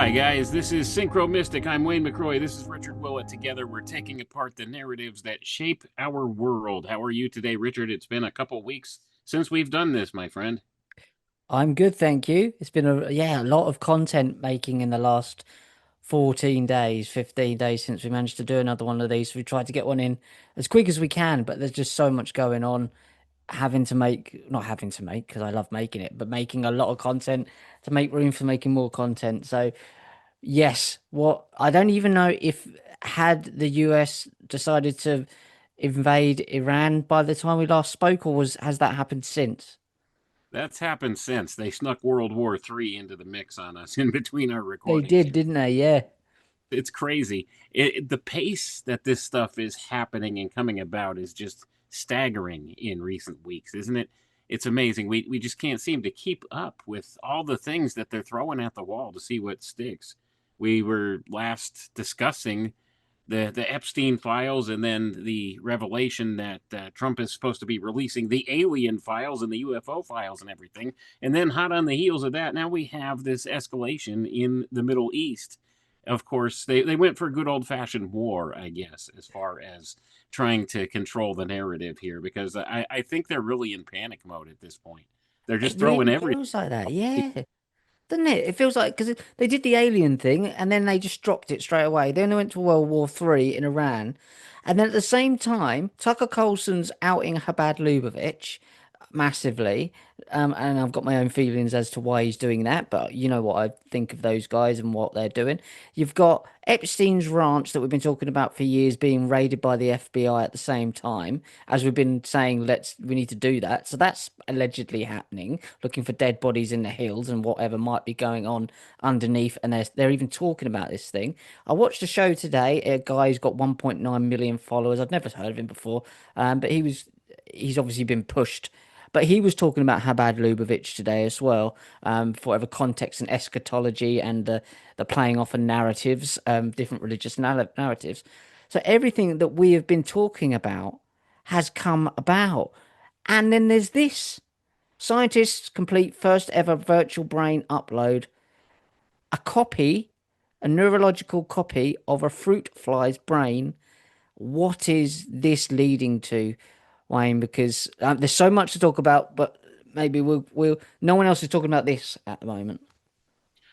Hi, guys. This is Synchro Mystic. I'm Wayne McCroy. This is Richard Willett. Together, we're taking apart the narratives that shape our world. How are you today, Richard? It's been a couple weeks since we've done this, my friend. I'm good, thank you. It's been a lot of content making in the last 14 days, 15 days since we managed to do another one of these. We tried to get one in as quick as we can, but there's just so much going on, not having to make because I love making it, but making a lot of content to make room for making more content. So, yes, what I don't even know if had the US decided to invade Iran by the time we last spoke, or has that happened since? That's happened since. They snuck World War III into the mix on us in between our They recordings did, here. didn't they? Yeah. It's crazy. The pace that this stuff is happening and coming about is just staggering in recent weeks, isn't it? It's amazing. We just can't seem to keep up with all the things that they're throwing at the wall to see what sticks. We were last discussing the Epstein files, and then the revelation that Trump is supposed to be releasing the alien files and the UFO files and everything. And then, hot on the heels of that, now we have this escalation in the Middle East. Of course, they went for good old fashioned war, I guess, as far as trying to control the narrative here, because I think they're really in panic mode at this point. They're It just throwing really everything. feels like that, yeah. Doesn't it? It feels like because they did the alien thing and then they just dropped it straight away. Then they went to World War III in Iran. And then at the same time, Tucker Carlson's outing Habad Lubavitch massively. And I've got my own feelings as to why he's doing that, but you know what I think of those guys and what they're doing. You've got Epstein's ranch that we've been talking about for years being raided by the FBI at the same time, as we've been saying, we need to do that. So that's allegedly happening, looking for dead bodies in the hills and whatever might be going on underneath. And they're even talking about this thing. I watched a show today. A guy who's got 1.9 million followers. I'd never heard of him before, but he's obviously been pushed. But he was talking about Habad Lubavitch today as well, for whatever context and eschatology and the playing off of narratives, different religious narratives. So everything that we have been talking about has come about. And then there's this. Scientists complete first ever virtual brain upload, a copy, a neurological copy of a fruit fly's brain. What is this leading to, Wayne? Because there's so much to talk about, but maybe no one else is talking about this at the moment.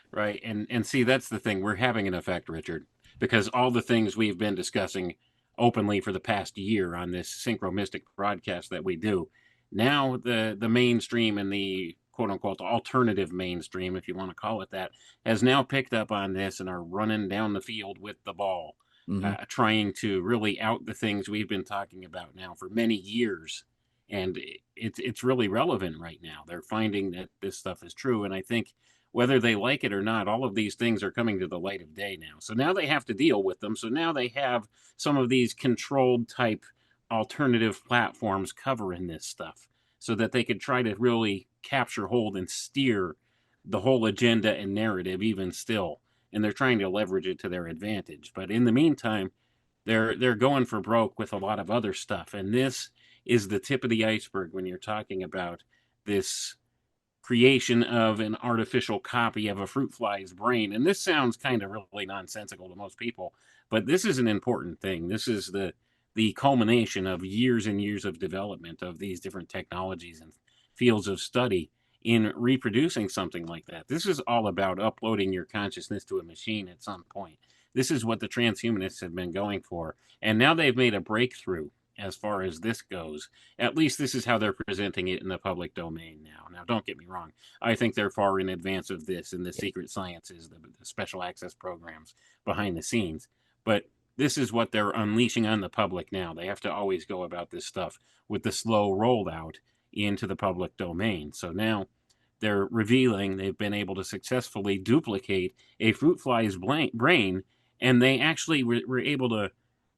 Right. And see, that's the thing. We're having an effect, Richard, because all the things we've been discussing openly for the past year on this Synchro Mystic broadcast that we do, now the mainstream and the quote unquote alternative mainstream, if you want to call it that, has now picked up on this and are running down the field with the ball, Hmm. trying to really out the things we've been talking about now for many years. And it's really relevant right now. They're finding that this stuff is true, and I think whether they like it or not, all of these things are coming to the light of day now. So now they have to deal with them. So now they have some of these controlled type alternative platforms covering this stuff so that they could try to really capture hold and steer the whole agenda and narrative even still. And they're trying to leverage it to their advantage. But in the meantime, they're going for broke with a lot of other stuff. And this is the tip of the iceberg when you're talking about this creation of an artificial copy of a fruit fly's brain. And this sounds kind of really nonsensical to most people, but this is an important thing. This is the culmination of years and years of development of these different technologies and fields of study in reproducing something like that. This is all about uploading your consciousness to a machine at some point. This is what the transhumanists have been going for. And now they've made a breakthrough as far as this goes. At least this is how they're presenting it in the public domain now. Now, don't get me wrong. I think they're far in advance of this in the Yeah. secret sciences, the special access programs behind the scenes. But this is what they're unleashing on the public now. They have to always go about this stuff with the slow rollout into the public domain. So now they're revealing they've been able to successfully duplicate a fruit fly's brain, and they actually were able to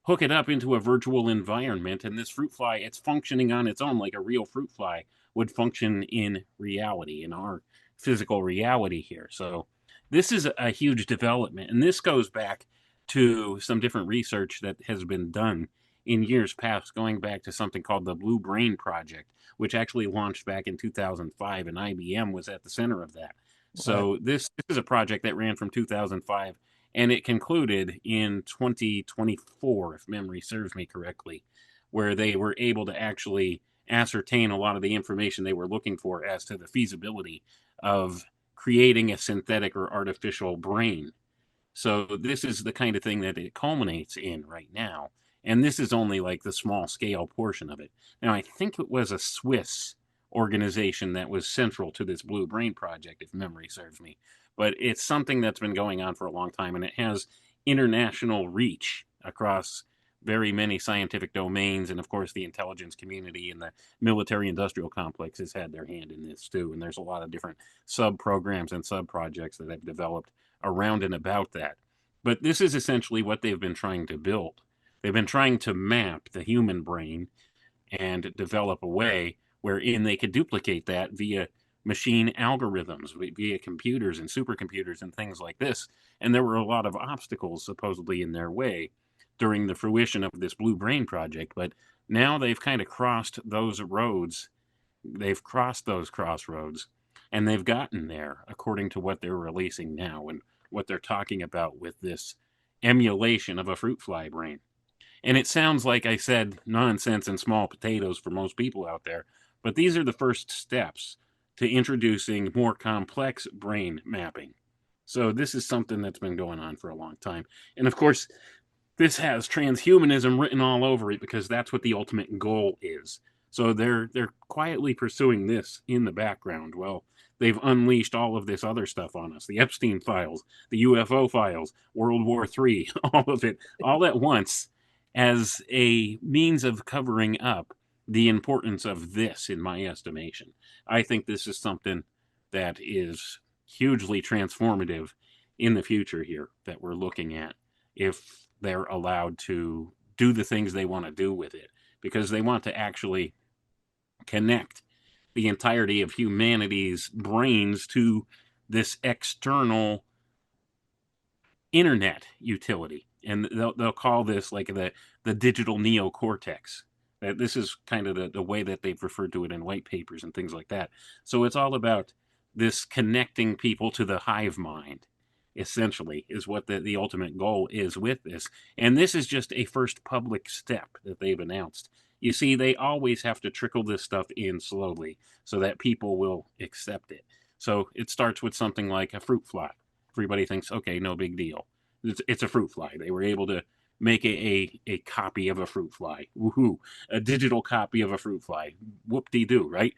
hook it up into a virtual environment. And this fruit fly, it's functioning on its own like a real fruit fly would function in reality, in our physical reality here. So this is a huge development. And this goes back to some different research that has been done in years past, going back to something called the Blue Brain Project, which actually launched back in 2005, and IBM was at the center of that. Right. So this is a project that ran from 2005 and it concluded in 2024, if memory serves me correctly, where they were able to actually ascertain a lot of the information they were looking for as to the feasibility of creating a synthetic or artificial brain. So this is the kind of thing that it culminates in right now. And this is only like the small scale portion of it. Now, I think it was a Swiss organization that was central to this Blue Brain project, if memory serves me. But it's something that's been going on for a long time, and it has international reach across very many scientific domains. And of course, the intelligence community and the military industrial complex has had their hand in this too. And there's a lot of different sub programs and sub projects that have developed around and about that. But this is essentially what they've been trying to build. They've been trying to map the human brain and develop a way wherein they could duplicate that via machine algorithms, via computers and supercomputers and things like this. And there were a lot of obstacles supposedly in their way during the fruition of this Blue Brain project. But now they've kind of crossed those roads. They've crossed those crossroads and they've gotten there according to what they're releasing now and what they're talking about with this emulation of a fruit fly brain. And it sounds like I said nonsense and small potatoes for most people out there, but these are the first steps to introducing more complex brain mapping. So this is something that's been going on for a long time. And of course, this has transhumanism written all over it because that's what the ultimate goal is. So they're quietly pursuing this in the background. Well, they've unleashed all of this other stuff on us: the Epstein files, the UFO files, World War III, all of it, all at once, as a means of covering up the importance of this, in my estimation. I think this is something that is hugely transformative in the future here that we're looking at if they're allowed to do the things they want to do with it, because they want to actually connect the entirety of humanity's brains to this external internet utility. And they'll call this like the digital neocortex. That this is kind of the way that they've referred to it in white papers and things like that. So it's all about this connecting people to the hive mind, essentially, is what the ultimate goal is with this. And this is just a first public step that they've announced. You see, they always have to trickle this stuff in slowly so that people will accept it. So it starts with something like a fruit fly. Everybody thinks, okay, no big deal. It's a fruit fly. They were able to make a copy of a fruit fly. Woohoo! A digital copy of a fruit fly. Whoop de doo, right?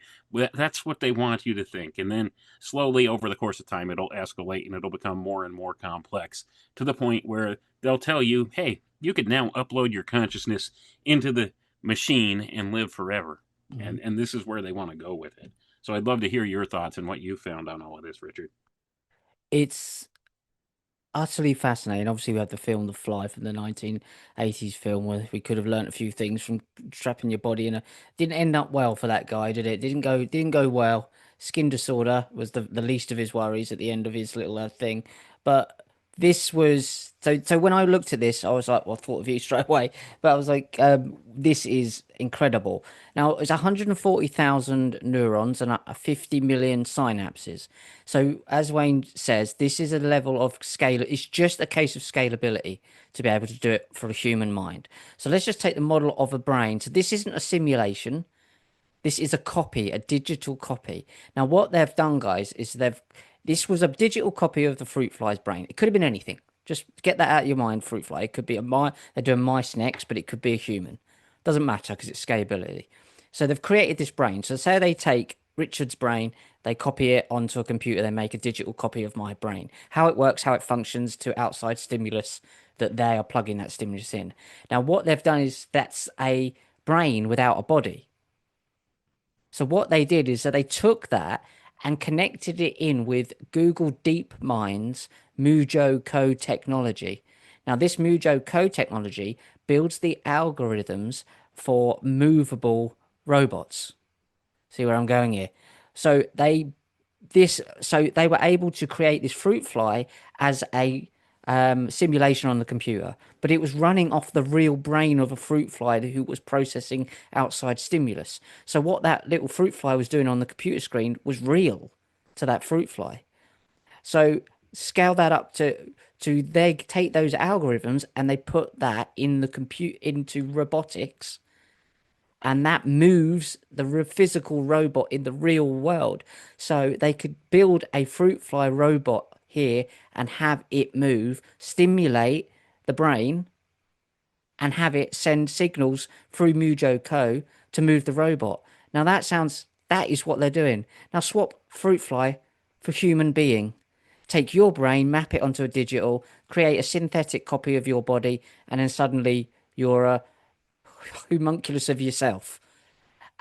That's what they want you to think. And then slowly over the course of time, it'll escalate and it'll become more and more complex to the point where they'll tell you, hey, you could now upload your consciousness into the machine and live forever. Mhm. And this is where they want to go with it. So I'd love to hear your thoughts and what you found on all of this, Richard. It's utterly fascinating. Obviously, we had the film The Fly from the 1980s film where we could have learnt a few things from strapping your body in a didn't end up well for that guy, did it? Didn't go well. Skin disorder was the least of his worries at the end of his little thing. But this was so when I looked at this, I was like, well, I thought of you straight away. But I was like, this is incredible. Now it's 140,000 neurons and 50 million synapses. So, as Wayne says, this is a level of scale. It's just a case of scalability to be able to do it for a human mind. So, let's just take the model of a brain. So, this isn't a simulation. This is a copy, a digital copy. Now, what they've done, guys, is this was a digital copy of the fruit fly's brain. It could have been anything. Just get that out of your mind, fruit fly. It could be a mice. They're doing mice next, but it could be a human. Doesn't matter because it's scalability. So they've created this brain. So say they take Richard's brain, they copy it onto a computer, they make a digital copy of my brain. How it works, how it functions to outside stimulus that they are plugging that stimulus in. Now, what they've done is that's a brain without a body. So what they did is that they took that and connected it in with Google DeepMind's Mujo Code technology. Now, this Mujo Code technology builds the algorithms for movable robots. See where I'm going here? So they were able to create this fruit fly as a simulation on the computer, but it was running off the real brain of a fruit fly who was processing outside stimulus. So what that little fruit fly was doing on the computer screen was real to that fruit fly. So scale that up to they take those algorithms and they put that in the compute into robotics, and that moves the physical robot in the real world. So they could build a fruit fly robot here and have it move, stimulate the brain, and have it send signals through Mujo Co to move the robot. Now that is what they're doing. Now swap fruit fly for human being. Take your brain, map it onto a digital, create a synthetic copy of your body, and then suddenly you're a homunculus of yourself.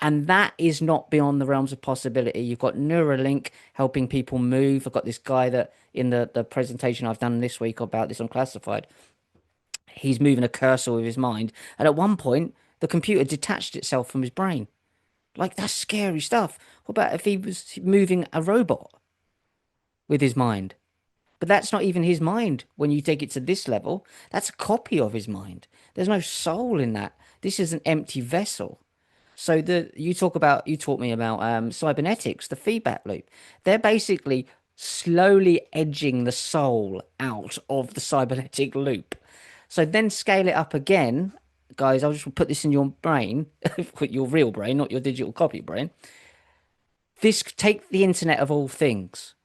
And that is not beyond the realms of possibility. You've got Neuralink helping people move. I've got this guy that in the presentation I've done this week about this on Classified, he's moving a cursor with his mind. And at one point, the computer detached itself from his brain. Like, that's scary stuff. What about if he was moving a robot with his mind? But that's not even his mind when you take it to this level. That's a copy of his mind. There's no soul in that. This is an empty vessel. So you taught me about cybernetics, the feedback loop. They're basically slowly edging the soul out of the cybernetic loop. So then scale it up again, guys. I'll just put this in your brain, your real brain, not your digital copy brain. This take the internet of all things.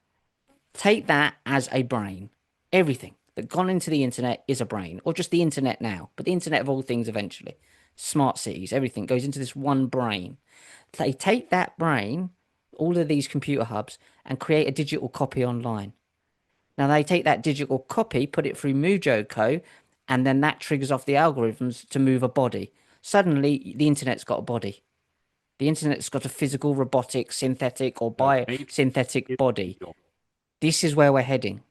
Take that as a brain. Everything that gone into the internet is a brain, or just the internet now, but the internet of all things eventually. Smart cities, everything goes into this one brain. They take that brain, all of these computer hubs, and create a digital copy online. Now they take that digital copy, put it through Mujo Co, and then that triggers off the algorithms to move a body. Suddenly, the internet's got a body. The internet's got a physical, robotic, synthetic, or Maybe biosynthetic it's body. real. This is where we're heading.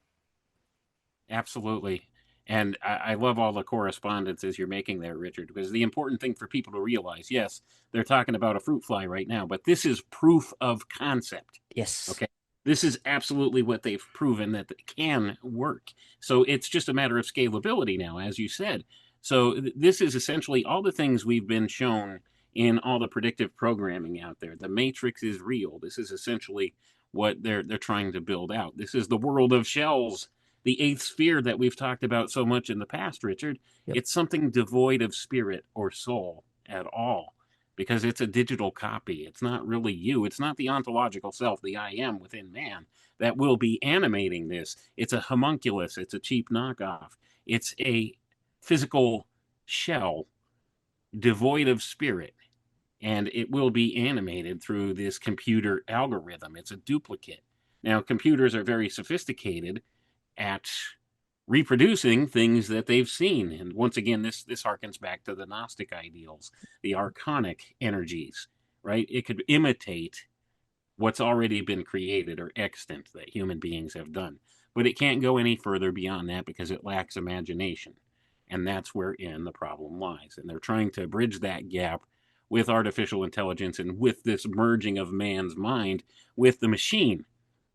Absolutely. And I love all the correspondences you're making there, Richard, because the important thing for people to realize, yes, they're talking about a fruit fly right now, but this is proof of concept. Yes. Okay. This is absolutely what they've proven that it can work. So it's just a matter of scalability now, as you said. So this is essentially all the things we've been shown in all the predictive programming out there. The matrix is real. This is essentially what they're trying to build out. This is the world of shells, the eighth sphere that we've talked about so much in the past, Richard. Yep. It's something devoid of spirit or soul at all because it's a digital copy. It's not really you. It's not the ontological self, the I am within man, that will be animating this. It's a homunculus. It's a cheap knockoff. It's a physical shell devoid of spirit, and it will be animated through this computer algorithm. It's a duplicate. Now, computers are very sophisticated at reproducing things that they've seen. And once again, this harkens back to the Gnostic ideals, the archonic energies, right? It could imitate what's already been created or extant that human beings have done. But it can't go any further beyond that because it lacks imagination. And that's wherein the problem lies. And they're trying to bridge that gap with artificial intelligence and with this merging of man's mind with the machine.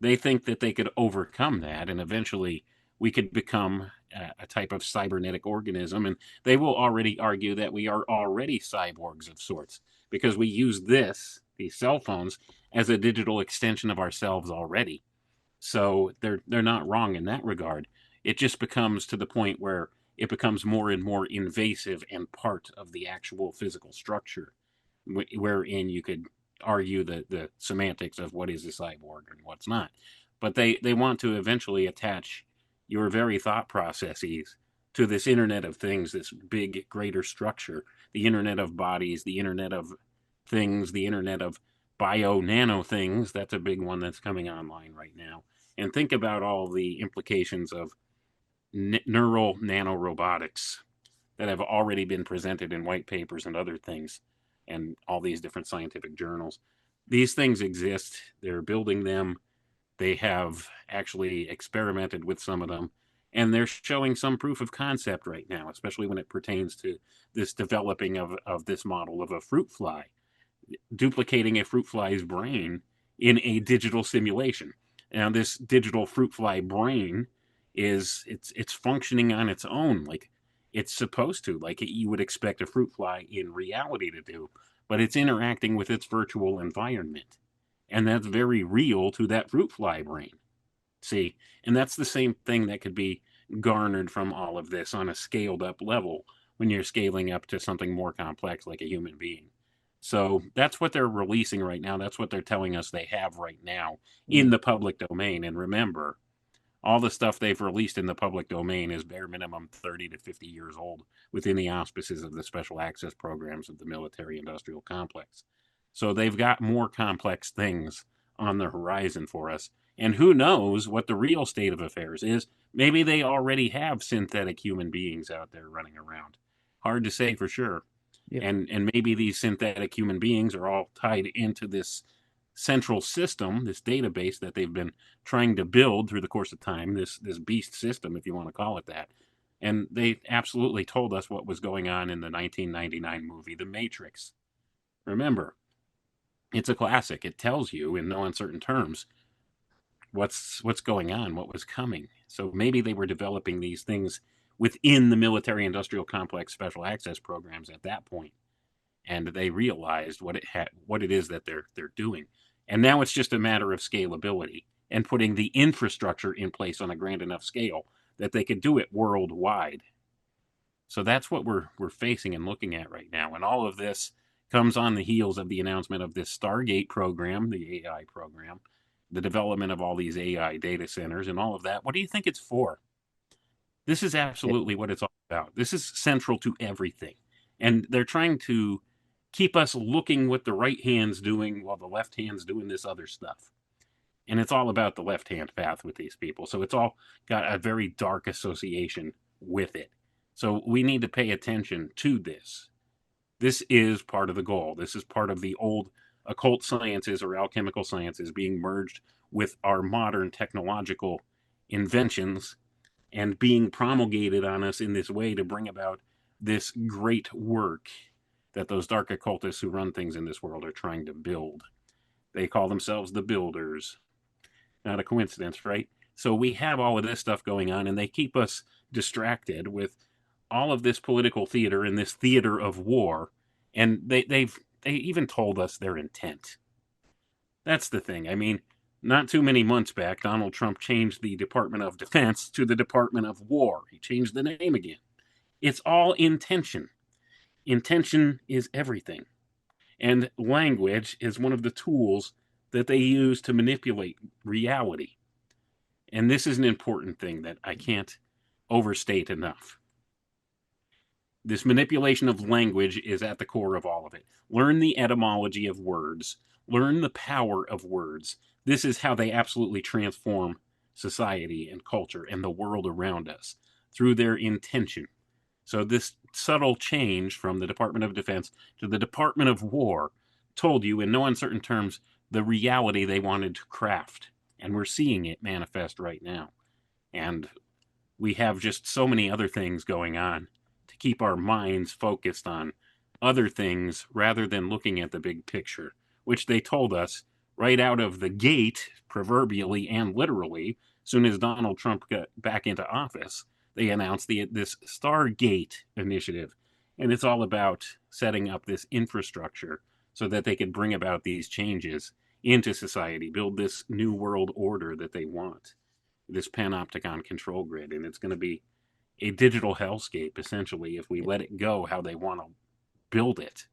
They think that they could overcome that and eventually we could become a type of cybernetic organism. And they will already argue that we are already cyborgs of sorts because we use these cell phones, as a digital extension of ourselves already. So they're not wrong in that regard. It just becomes to the point where it becomes more and more invasive and part of the actual physical structure, wherein you could argue the semantics of what is a cyborg and what's not. But they want to eventually attach your very thought processes to this Internet of Things, this big, greater structure, the Internet of Bodies, the Internet of Things, the Internet of bio nano things. That's a big one that's coming online right now. And think about all the implications of neural nanorobotics that have already been presented in white papers and other things and all these different scientific journals. These things exist. They're building them. They have actually experimented with some of them. And they're showing some proof of concept right now, especially when it pertains to this developing of this model of a fruit fly, duplicating a fruit fly's brain in a digital simulation. Now, this digital fruit fly brain it's functioning on its own, like it's supposed to, like you would expect a fruit fly in reality to do, but it's interacting with its virtual environment, and that's very real to that fruit fly brain. See, and that's the same thing that could be garnered from all of this on a scaled up level when you're scaling up to something more complex like a human being. So that's what they're releasing right now. That's what they're telling us they have right now in Mm. the public domain. And remember, all the stuff they've released in the public domain is bare minimum 30 to 50 years old within the auspices of the special access programs of the military industrial complex. So they've got more complex things on the horizon for us. And who knows what the real state of affairs is? Maybe they already have synthetic human beings out there running around. Hard to say for sure. Yeah. And maybe these synthetic human beings are all tied into this central system, this database that they've been trying to build through the course of time, this beast system, if you want to call it that. And they absolutely told us what was going on in the 1999 movie, The Matrix. Remember, it's a classic. It tells you in no uncertain terms what's going on, what was coming. So maybe they were developing these things within the military industrial complex special access programs at that point, and they realized what it is that they're doing. And now it's just a matter of scalability and putting the infrastructure in place on a grand enough scale that they could do it worldwide. So that's what we're facing and looking at right now. And all of this comes on the heels of the announcement of this Stargate program, the AI program, the development of all these AI data centers and all of that. What do you think it's for? This is Yeah. absolutely what it's all about. This is central to everything. And they're trying to keep us looking what the right hand's doing while the left hand's doing this other stuff. And it's all about the left hand path with these people. So it's all got a very dark association with it. So we need to pay attention to this. This is part of the goal. This is part of the old occult sciences or alchemical sciences being merged with our modern technological inventions and being promulgated on us in this way to bring about this great work that those dark occultists who run things in this world are trying to build. They call themselves the builders. Not a coincidence, right? So we have all of this stuff going on, and they keep us distracted with all of this political theater and this theater of war. And they even told us their intent. That's the thing. I mean, not too many months back, Donald Trump changed the Department of Defense to the Department of War. He changed the name again. It's all intention. Intention is everything. And language is one of the tools that they use to manipulate reality. And this is an important thing that I can't overstate enough. This manipulation of language is at the core of all of it. Learn the etymology of words, learn the power of words. This is how they absolutely transform society and culture and the world around us through their intention. So, this subtle change from the Department of Defense to the Department of War told you in no uncertain terms the reality they wanted to craft. And we're seeing it manifest right now. And we have just so many other things going on to keep our minds focused on other things rather than looking at the big picture, which they told us right out of the gate, proverbially and literally, soon as Donald Trump got back into office. They announced this Stargate initiative, and it's all about setting up this infrastructure so that they could bring about these changes into society, build this new world order that they want, this panopticon control grid, and it's going to be a digital hellscape essentially if we let it go how they want to build it.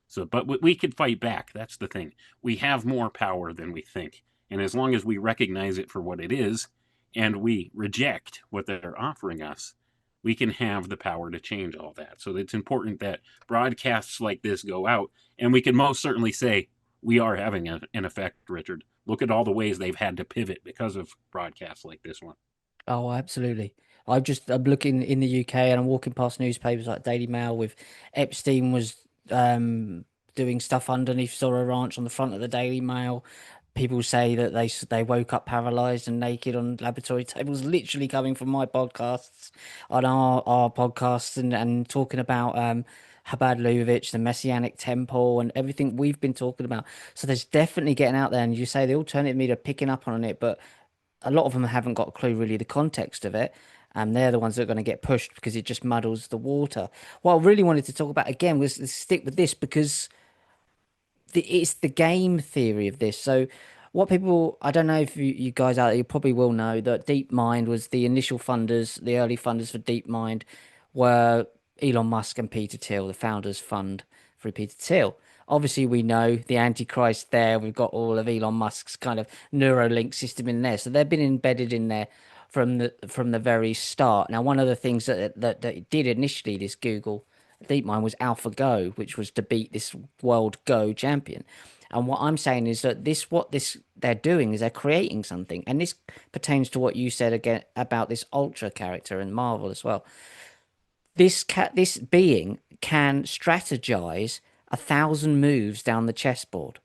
So, but we could fight back. That's the thing. We have more power than we think, and as long as we recognize it for what it is, and we reject what they're offering us, we can have the power to change all that. So it's important that broadcasts like this go out, and we can most certainly say we are having an effect, Richard. Look at all the ways they've had to pivot because of broadcasts like this one. Oh, absolutely. I'm looking in the UK and I'm walking past newspapers like Daily Mail with Epstein was doing stuff underneath Zorro Ranch on the front of the Daily Mail. People say that they woke up paralyzed and naked on laboratory tables, literally coming from my podcasts on our podcasts and talking about Chabad Lubavitch, the Messianic Temple, and everything we've been talking about. So there's definitely getting out there, and you say the alternative media are picking up on it, but a lot of them haven't got a clue really the context of it. And they're the ones that are going to get pushed because it just muddles the water. What I really wanted to talk about again was let's stick with this because it's the game theory of this. So what people, I don't know if you guys out there, you probably will know that DeepMind was the initial funders, the early funders for DeepMind were Elon Musk and Peter Thiel, the founders fund for Peter Thiel. Obviously, we know the Antichrist there. We've got all of Elon Musk's kind of Neuralink system in there, so they've been embedded in there from the very start. Now, one of the things that it did initially, this Google DeepMind, was AlphaGo, which was to beat this world Go champion. And what I'm saying is that what this they're doing is they're creating something, and this pertains to what you said again about this Ultra character in Marvel as well. This being can strategize 1,000 moves down the chessboard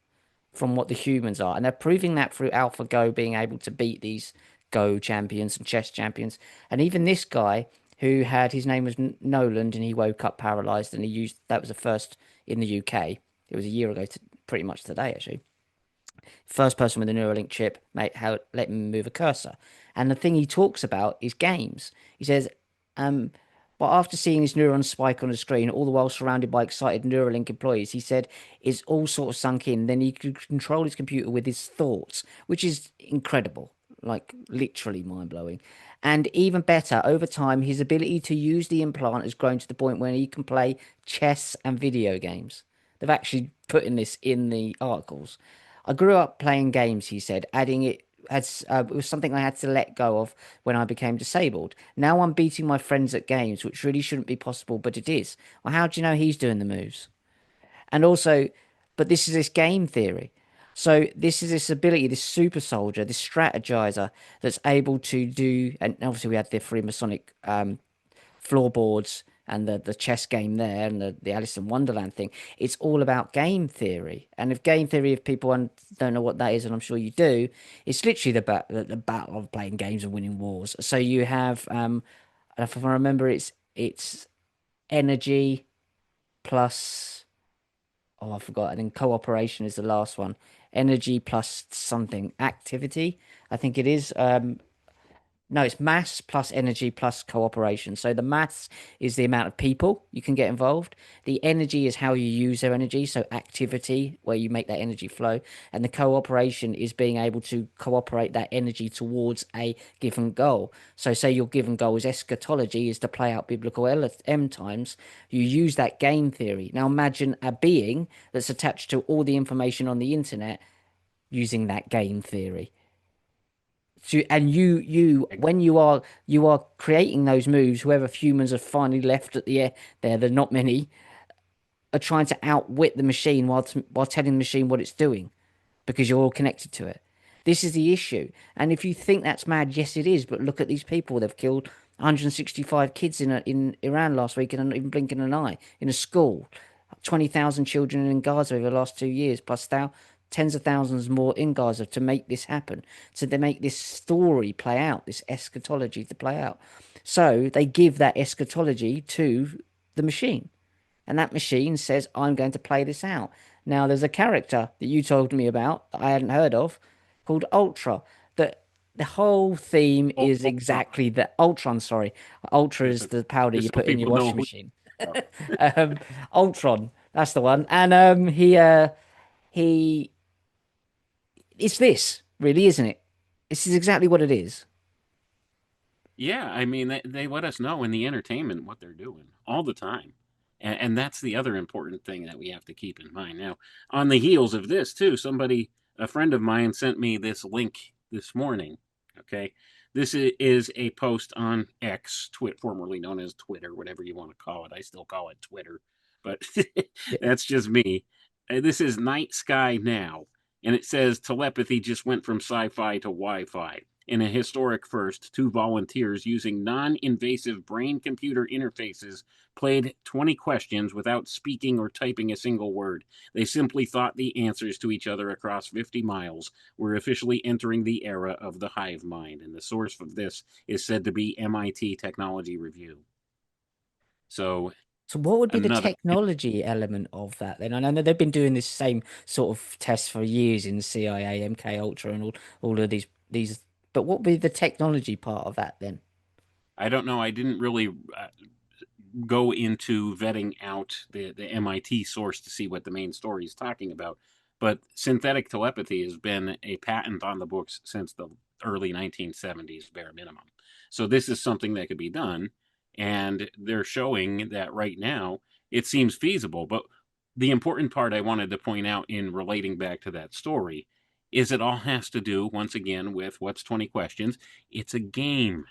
from what the humans are, and they're proving that through AlphaGo being able to beat these Go champions and chess champions, and even this guy who had his name was Noland, and he woke up paralyzed, and he used that was the first in the UK. It was a year ago, pretty much today actually. First person with a Neuralink chip, mate, how let him move a cursor. And the thing he talks about is games. He says, um, but after seeing his neurons spike on the screen, all the while surrounded by excited Neuralink employees, he said it's all sort of sunk in. Then he could control his computer with his thoughts, which is incredible, like literally mind blowing. And even better, over time, his ability to use the implant has grown to the point where he can play chess and video games. They've actually put in this in the articles. I grew up playing games, he said, adding it was something I had to let go of when I became disabled. Now I'm beating my friends at games, which really shouldn't be possible, but it is. Well, how do you know he's doing the moves? And also, but this is this game theory. So this is this ability, this super soldier, this strategizer that's able to do, and obviously we had the Freemasonic floorboards and the chess game there and the Alice in Wonderland thing. It's all about game theory. And if game theory, if people don't know what that is, and I'm sure you do, it's literally the battle of playing games and winning wars. So you have, if I remember, it's energy plus, oh, I forgot. And then cooperation is the last one. Energy plus something activity, I think it is. No, it's mass plus energy plus cooperation. So the mass is the amount of people you can get involved. The energy is how you use their energy. So activity, where you make that energy flow. And the cooperation is being able to cooperate that energy towards a given goal. So say your given goal is eschatology, is to play out biblical end times. You use that game theory. Now imagine a being that's attached to all the information on the internet using that game theory. So, and you when you are creating those moves, whoever humans are finally left at the air there's not many, are trying to outwit the machine while telling the machine what it's doing because you're all connected to it. This is the issue. And if you think that's mad, yes, it is. But look at these people. They've killed 165 kids in Iran last week and not even blinking an eye in a school. 20,000 children in Gaza over the last 2 years, plus now tens of thousands more in Gaza to make this happen. So they make this story play out, this eschatology to play out. So they give that eschatology to the machine. And that machine says, I'm going to play this out. Now, there's a character that you told me about that I hadn't heard of called Ultra. That the whole theme is Ultron. exactly that. Ultron, sorry. Ultra is Just, the powder you just so put in your people know washing who. machine. Oh, um, Ultron, that's the one. And he, it's this, really, isn't it? This is exactly what it is. yeah, I mean, they let us know in the entertainment what they're doing all the time. And that's the other important thing that we have to keep in mind. Now, on the heels of this, too, a friend of mine, sent me this link this morning. Okay. This is a post on X, formerly known as Twitter, whatever you want to call it. I still call it Twitter, but Yeah. that's just me. This is Night Sky Now, and it says telepathy just went from sci fi to Wi Fi. In a historic first, two volunteers using non invasive brain computer interfaces played 20 questions without speaking or typing a single word. They simply thought the answers to each other across 50 miles. We're officially entering the era of the hive mind, and the source of this is said to be MIT Technology Review. So, So what would be the another. technology element of that then? I know that they've been doing this same sort of test for years in CIA, MK Ultra, and all of these. But what would be the technology part of that then? I don't know. I didn't really go into vetting out the MIT source to see what the main story is talking about. But synthetic telepathy has been a patent on the books since the early 1970s, bare minimum. So this is something that could be done. And they're showing that right now it seems feasible. But the important part I wanted to point out in relating back to that story is it all has to do, once again, with what's 20 questions. It's a game,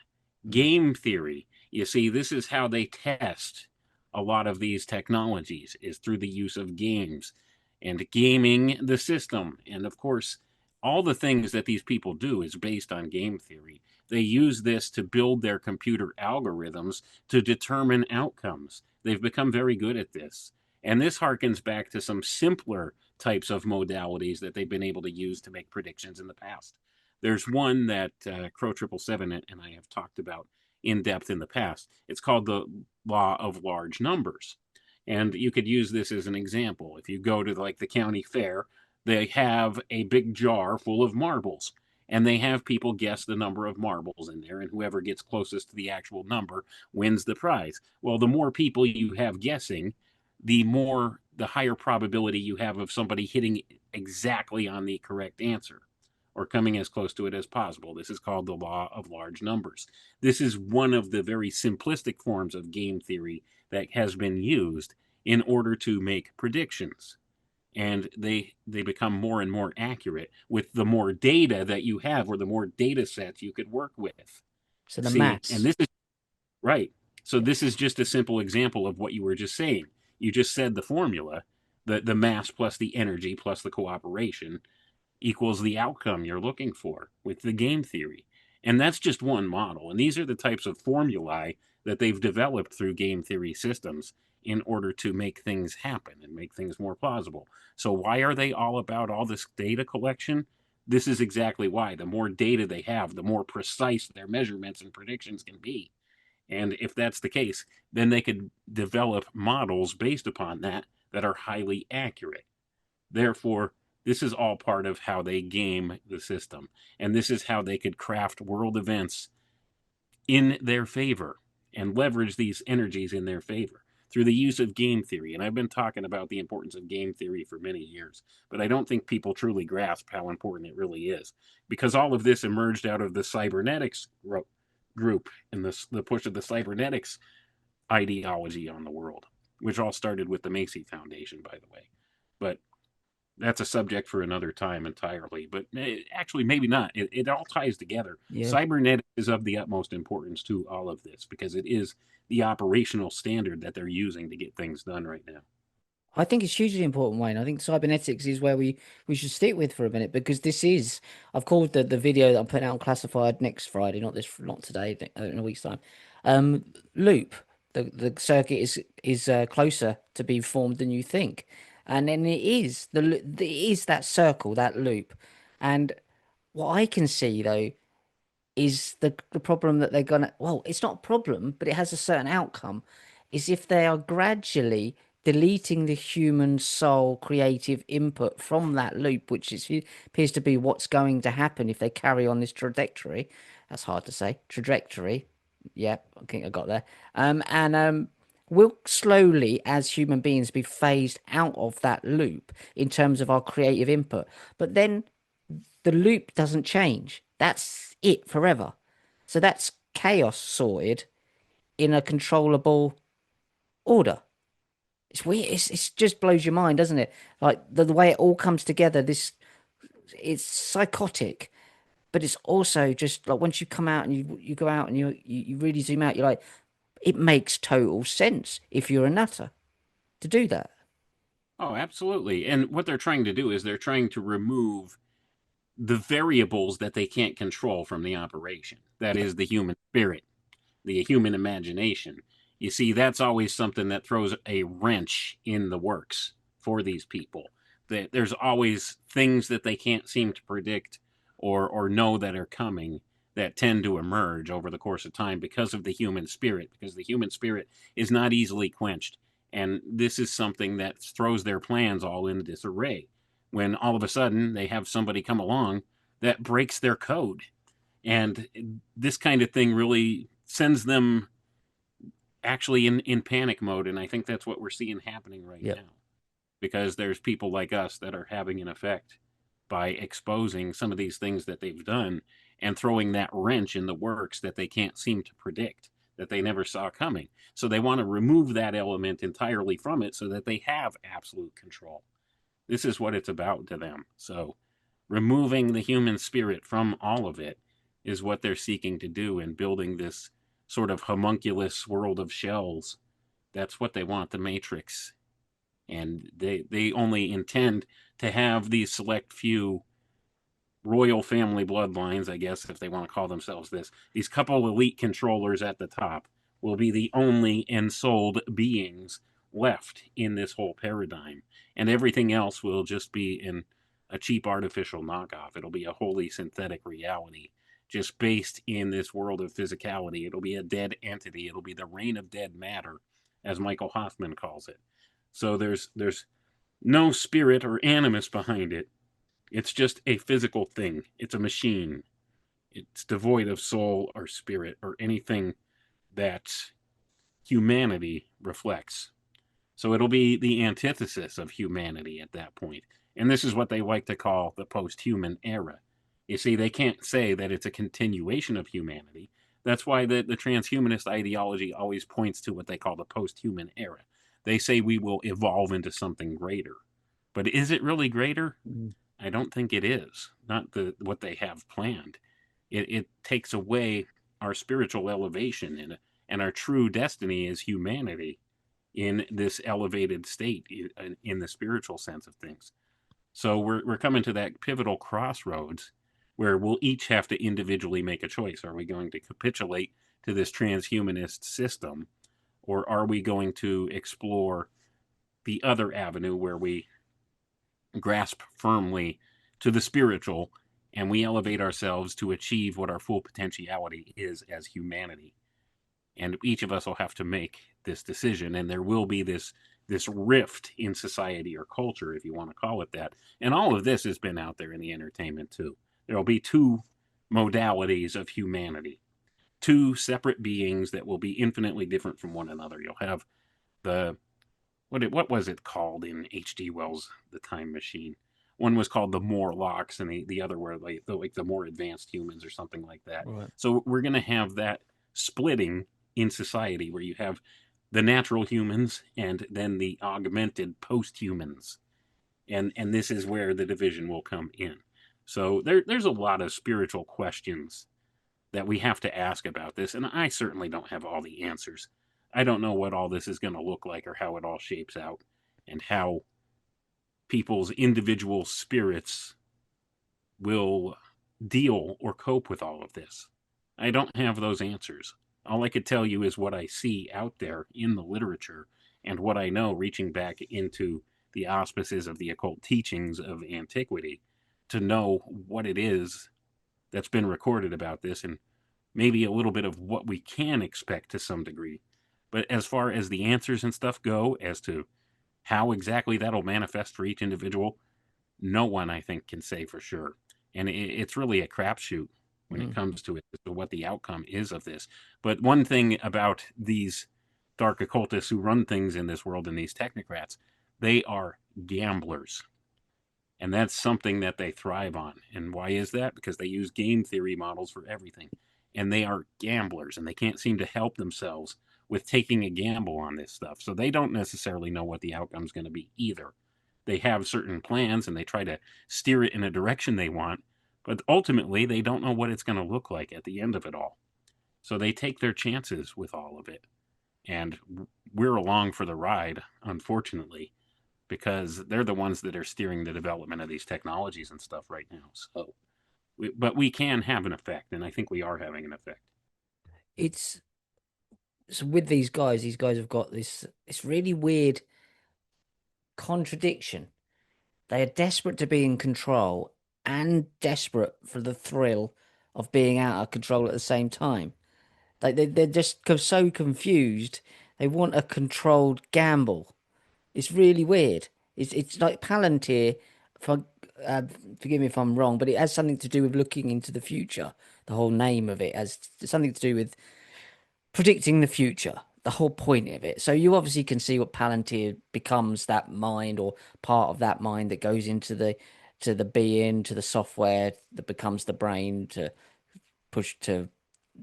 Mm. game theory. You see, this is how they test a lot of these technologies is through the use of games and gaming the system. And of course, all the things that these people do is based on game theory. They use this to build their computer algorithms to determine outcomes. They've become very good at this. And this harkens back to some simpler types of modalities that they've been able to use to make predictions in the past. There's one that Crow 777 and I have talked about in depth in the past. It's called the law of large numbers. And you could use this as an example. If you go to like the county fair, they have a big jar full of marbles and they have people guess the number of marbles in there, and whoever gets closest to the actual number wins the prize. Well, the more people you have guessing, the higher probability you have of somebody hitting exactly on the correct answer or coming as close to it as possible. This is called the law of large numbers. This is one of the very simplistic forms of game theory that has been used in order to make predictions. And they become more and more accurate with the more data that you have or the more data sets you could work with. So the See, and maths. this is right. So Yeah. this is just a simple example of what you were just saying. You just said the formula, the mass plus the energy plus the cooperation equals the outcome you're looking for with the game theory. And that's just one model. And these are the types of formulae that they've developed through game theory systems in order to make things happen and make things more plausible. So, why are they all about all this data collection? This is exactly why. The more data they have, the more precise their measurements and predictions can be. And if that's the case, then they could develop models based upon that that are highly accurate. Therefore, this is all part of how they game the system. And this is how they could craft world events in their favor and leverage these energies in their favor through the use of game theory. And I've been talking about the importance of game theory for many years, but I don't think people truly grasp how important it really is because all of this emerged out of the cybernetics group and the push of the cybernetics ideology on the world, which all started with the Macy Foundation, by the way. But that's a subject for another time entirely. But actually, maybe not. It all ties together. Yeah. Cybernetics is of the utmost importance to all of this because it is the operational standard that they're using to get things done right now. I think it's hugely important, Wayne. I think cybernetics is where we should stick with for a minute because this is I've called the video that I'm putting out on classified next Friday, not today, in a week's time. Loop. The circuit is closer to be formed than you think, and then it is that circle, that loop, and what I can see though is the problem that they're gonna, well, it's not a problem, but it has a certain outcome, is if they are gradually deleting the human soul creative input from that loop, which appears to be what's going to happen if they carry on this trajectory. That's hard to say. Trajectory. Yeah, I think I got there. And we'll slowly, as human beings, be phased out of that loop in terms of our creative input. But then the loop doesn't change. That's it forever. So that's chaos sorted in a controllable order. It's weird. It's just blows your mind, doesn't it? Like the way it all comes together. This it's psychotic, but it's also just like once you come out and you go out and you really zoom out, you're like, it makes total sense if you're a nutter to do that. Oh, absolutely. And what they're trying to do is they're trying to remove the variables that they can't control from the operation. That Yeah. is the human spirit, the human imagination. You see, that's always something that throws a wrench in the works for these people. That there's always things that they can't seem to predict or know that are coming that tend to emerge over the course of time because of the human spirit, because the human spirit is not easily quenched. And this is something that throws their plans all into disarray when all of a sudden they have somebody come along that breaks their code. And this kind of thing really sends them actually in panic mode. And I think that's what we're seeing happening right Yep. now because there's people like us that are having an effect by exposing some of these things that they've done and throwing that wrench in the works that they can't seem to predict, that they never saw coming. So they want to remove that element entirely from it so that they have absolute control. This is what it's about to them. So removing the human spirit from all of it is what they're seeking to do in building this sort of homunculus world of shells. That's what they want, the Matrix. And they only intend to have these select few royal family bloodlines, I guess, if they want to call themselves this, these couple elite controllers at the top will be the only ensouled beings left in this whole paradigm. And everything else will just be in a cheap artificial knockoff. It'll be a wholly synthetic reality, just based in this world of physicality. It'll be a dead entity. It'll be the reign of dead matter, as Michael Hoffman calls it. So there's no spirit or animus behind it. It's just a physical thing. It's a machine. It's devoid of soul or spirit or anything that humanity reflects. So it'll be the antithesis of humanity at that point. And this is what they like to call the post human era. You see, they can't say that it's a continuation of humanity. That's why the transhumanist ideology always points to what they call the post human era. They say we will evolve into something greater. But is it really greater? Mm. I don't think it is. Not what they have planned. It takes away our spiritual elevation and our true destiny as humanity in this elevated state in the spiritual sense of things. So we're coming to that pivotal crossroads where we'll each have to individually make a choice. Are we going to capitulate to this transhumanist system, or are we going to explore the other avenue where we grasp firmly to the spiritual and we elevate ourselves to achieve what our full potentiality is as humanity? And each of us will have to make this decision, and there will be this rift in society or culture, if you want to call it that. And all of this has been out there in the entertainment too. There will be two modalities of humanity, two separate beings that will be infinitely different from one another. You'll have the what was it called in H.G. Wells' The Time Machine? One was called the Morlocks, and the other were like the more advanced humans or something like that. Right. So we're going to have that splitting in society where you have the natural humans and then the augmented post-humans, and this is where the division will come in. So there's a lot of spiritual questions that we have to ask about this, and I certainly don't have all the answers. I don't know what all this is going to look like or how it all shapes out and how people's individual spirits will deal or cope with all of this. I don't have those answers. All I could tell you is what I see out there in the literature and what I know reaching back into the auspices of the occult teachings of antiquity to know what it is that's been recorded about this and maybe a little bit of what we can expect to some degree. But as far as the answers and stuff go, as to how exactly that'll manifest for each individual, no one, I think, can say for sure. And it's really a crapshoot when it Mm. comes to it, to what the outcome is of this. But one thing about these dark occultists who run things in this world and these technocrats, they are gamblers. And that's something that they thrive on. And why is that? Because they use game theory models for everything. And they are gamblers and they can't seem to help themselves with taking a gamble on this stuff. So they don't necessarily know what the outcome's going to be either. They have certain plans and they try to steer it in a direction they want, but ultimately they don't know what it's going to look like at the end of it all. So they take their chances with all of it. And we're along for the ride, unfortunately, because they're the ones that are steering the development of these technologies and stuff right now. So, but we can have an effect, and I think we are having an effect. It's so with these guys have got this really weird contradiction. They are desperate to be in control and desperate for the thrill of being out of control at the same time. Like they're just so confused. They want a controlled gamble. It's really weird. It's like Palantir. For uh, forgive me if I'm wrong, but it has something to do with looking into the future. The whole name of it has something to do with predicting the future. the whole point of it. So you obviously can see what Palantir becomes, that mind or part of that mind that goes into the being, to the software that becomes the brain to push to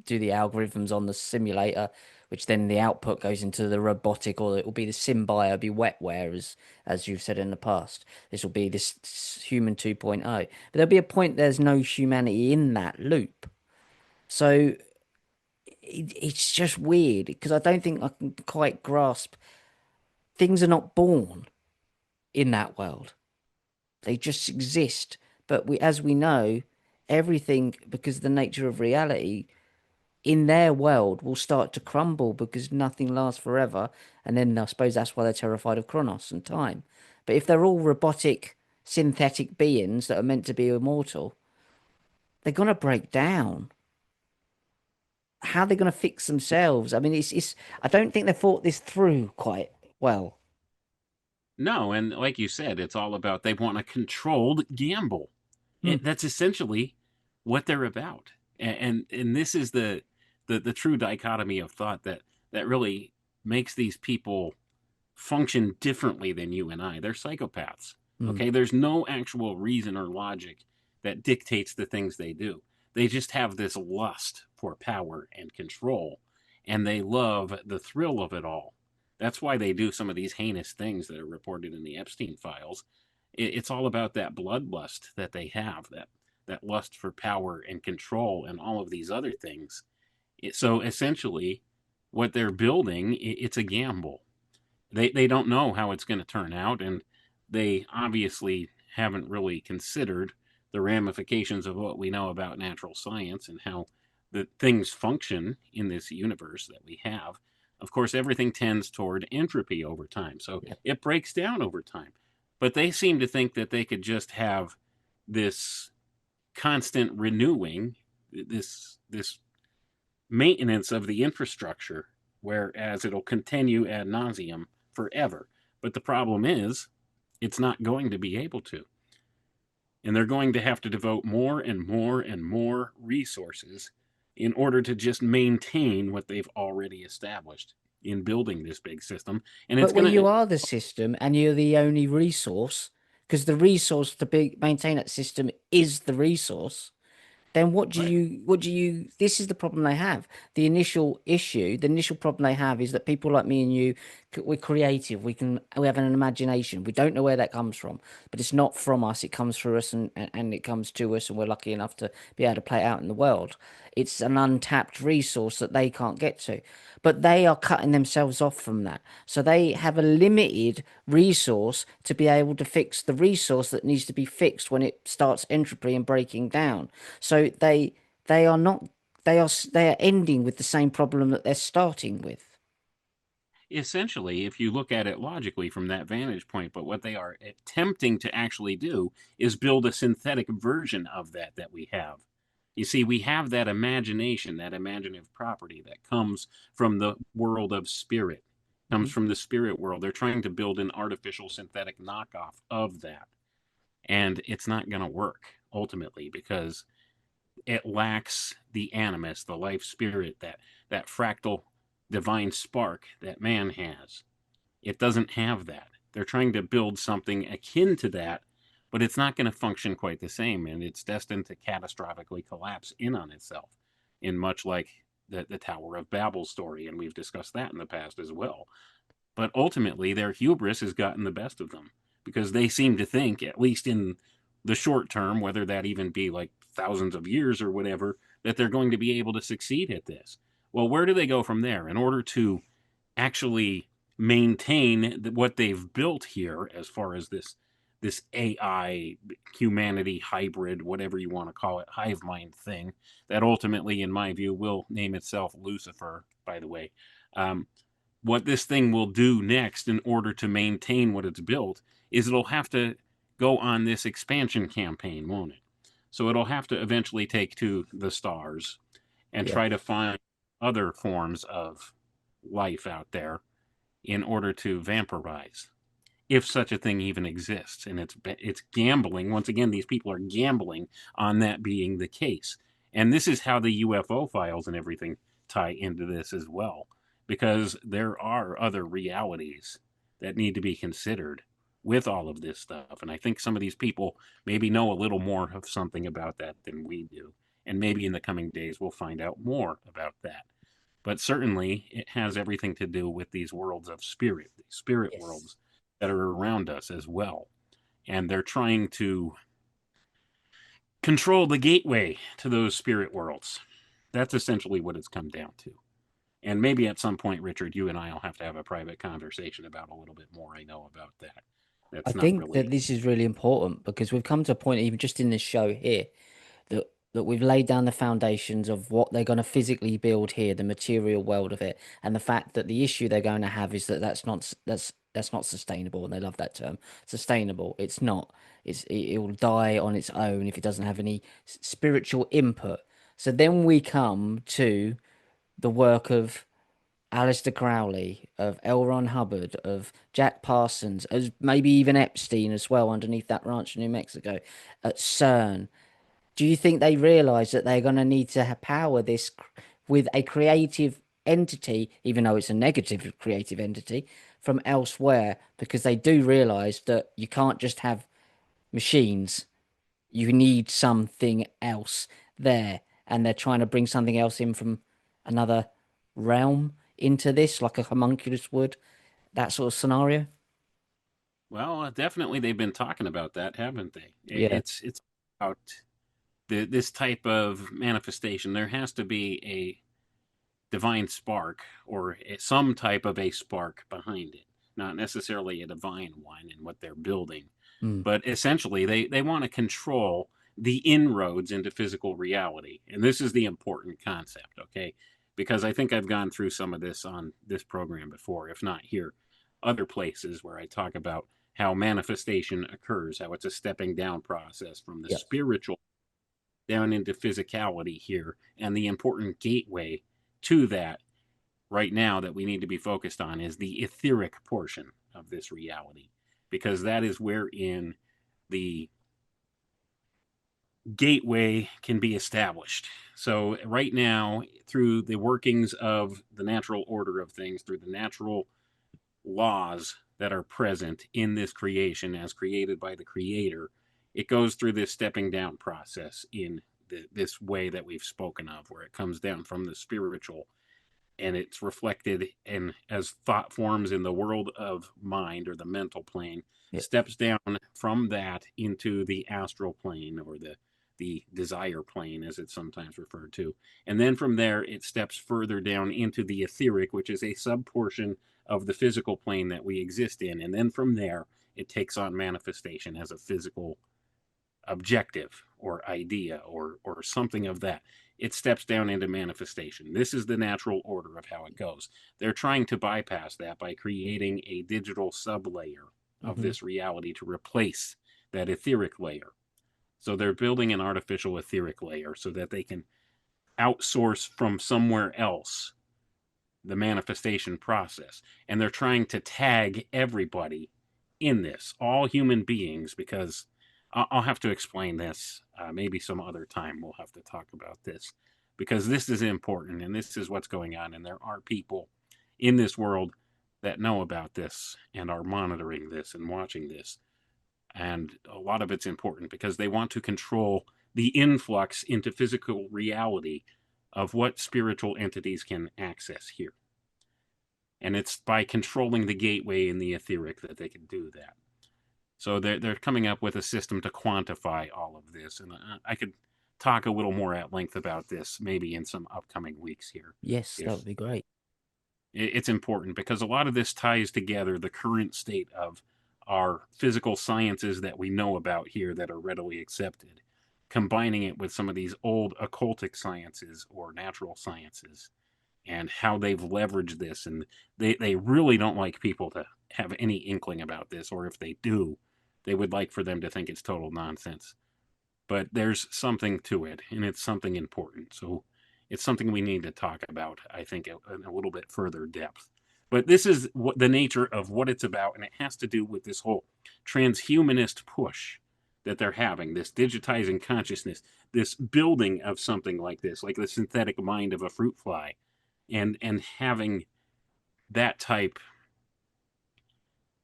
do the algorithms on the simulator, which then the output goes into the robotic, or it will be the symbio, it'll be wetware, as you've said in the past. This will be this human 2.0. But there'll be a point there's no humanity in that loop. So it's just weird because I don't think I can quite grasp things are not born in that world. They just exist. But as we know, everything, because of the nature of reality, in their world will start to crumble because nothing lasts forever. And then I suppose that's why they're terrified of Chronos and time. But if they're all robotic, synthetic beings that are meant to be immortal, they're going to break down. How are they going to fix themselves? I mean, I don't think they thought this through quite well. No, and like you said, it's all about they want a controlled gamble. Hmm. That's essentially what they're about, and this is the true dichotomy of thought that really makes these people function differently than you and I. They're psychopaths. Hmm. Okay, there's no actual reason or logic that dictates the things they do. They just have this lust for power and control, and they love the thrill of it all. That's why they do some of these heinous things that are reported in the Epstein files. It's all about that bloodlust that they have, that lust for power and control and all of these other things. So essentially, what they're building, it's a gamble. They don't know how it's going to turn out, and they obviously haven't really considered the ramifications of what we know about natural science and how the things function in this universe that we have. Of course, everything tends toward entropy over time, so Yeah. it breaks down over time. But they seem to think that they could just have this constant renewing, this maintenance of the infrastructure, whereas it'll continue ad nauseum forever. But the problem is, it's not going to be able to. And they're going to have to devote more and more and more resources in order to just maintain what they've already established in building this big system. And it's But when going you to, are the system and you're the only resource, because the resource to maintain that system is the resource, then right? this is the problem they have. The initial problem they have is that people like me and you, we're creative. We have an imagination. We don't know where that comes from, but it's not from us. It comes through us, and it comes to us, and we're lucky enough to be able to play it out in the world. It's an untapped resource that they can't get to, but they are cutting themselves off from that. So they have a limited resource to be able to fix the resource that needs to be fixed when it starts entropy and breaking down. So they are not they are ending with the same problem that they're starting with. Essentially, if you look at it logically from that vantage point, but what they are attempting to actually do is build a synthetic version of that we have. You see, we have that imagination, that imaginative property that comes from the world of spirit, comes Mhm. from the spirit world. They're trying to build an artificial synthetic knockoff of that. And it's not going to work ultimately because it lacks the animus, the life spirit, that fractal divine spark that man has. It doesn't have that. They're trying to build something akin to that, but it's not going to function quite the same, and it's destined to catastrophically collapse in on itself, in much like the Tower of Babel story, and we've discussed that in the past as well. But ultimately, their hubris has gotten the best of them because they seem to think, at least in the short term, whether that even be like thousands of years or whatever, that they're going to be able to succeed at this. Well, where do they go from there in order to actually maintain what they've built here as far as this AI humanity hybrid, whatever you want to call it, hive mind thing that ultimately, in my view, will name itself Lucifer, by the way. What this thing will do next in order to maintain what it's built is it'll have to go on this expansion campaign, won't it? So it'll have to eventually take to the stars and Yeah. try to find other forms of life out there in order to vampirize, if such a thing even exists. And it's gambling. Once again, these people are gambling on that being the case. And this is how the UFO files and everything tie into this as well, because there are other realities that need to be considered with all of this stuff. And I think some of these people maybe know a little more of something about that than we do. And maybe in the coming days, we'll find out more about that. But certainly, it has everything to do with these worlds of spirit, these spirit Yes. worlds that are around us as well. And they're trying to control the gateway to those spirit worlds. That's essentially what it's come down to. And maybe at some point, Richard, you and I will have to have a private conversation about a little bit more I know about that. I That's not think that really. this is really important because we've come to a point, even just in this show here, that we've laid down the foundations of what they're going to physically build here, the material world of it, and the fact that the issue they're going to have is that that's not sustainable, and they love that term, sustainable. It's not. It will die on its own if it doesn't have any spiritual input. So then we come to the work of Aleister Crowley, of L. Ron Hubbard, of Jack Parsons, as maybe even Epstein as well, underneath that ranch in New Mexico, at CERN. Do you think they realize that they're going to need to power this with a creative entity, even though it's a negative creative entity, from elsewhere? Because they do realize that you can't just have machines, you need something else there. And they're trying to bring something else in from another realm into this, like a homunculus would, that sort of scenario. Well, definitely they've been talking about that, haven't they? Yeah. It's about this type of manifestation. There has to be a divine spark or some type of a spark behind it, not necessarily a divine one in what they're building, Mm. but essentially they want to control the inroads into physical reality. And this is the important concept, okay? Because I think I've gone through some of this on this program before, if not here, other places where I talk about how manifestation occurs, how it's a stepping down process from the Yep. spiritual down into physicality here, and the important gateway to that right now that we need to be focused on is the etheric portion of this reality, because that is wherein the gateway can be established. So, right now, through the workings of the natural order of things, through the natural laws that are present in this creation as created by the creator, it goes through this stepping down process in this way that we've spoken of, where it comes down from the spiritual and it's reflected in as thought forms in the world of mind or the mental plane, Yep. steps down from that into the astral plane or the desire plane as it's sometimes referred to, and then from there it steps further down into the etheric, which is a sub portion of the physical plane that we exist in, and then from there it takes on manifestation as a physical objective or idea or something of that. It steps down into manifestation. This is the natural order of how it goes. They're trying to bypass that by creating a digital sublayer of Hmm. this reality to replace that etheric layer. So they're building an artificial etheric layer so that they can outsource from somewhere else the manifestation process. And they're trying to tag everybody in this, all human beings, because I'll have to explain this. Maybe some other time we'll have to talk about this because this is important and this is what's going on. And there are people in this world that know about this and are monitoring this and watching this. And a lot of it's important because they want to control the influx into physical reality of what spiritual entities can access here. And it's by controlling the gateway in the etheric that they can do that. So they're coming up with a system to quantify all of this, and I could talk a little more at length about this maybe in some upcoming weeks here. Yes, that would If be great. it's important because a lot of this ties together the current state of our physical sciences that we know about here that are readily accepted, combining it with some of these old occultic sciences or natural sciences and how they've leveraged this. And they really don't like people to have any inkling about this, or if they do, they would like for them to think it's total nonsense. But there's something to it, and it's something important. So it's something we need to talk about, I think, in a little bit further depth. But this is what the nature of what it's about, and it has to do with this whole transhumanist push that they're having, this digitizing consciousness, this building of something like this, like the synthetic mind of a fruit fly, and having that type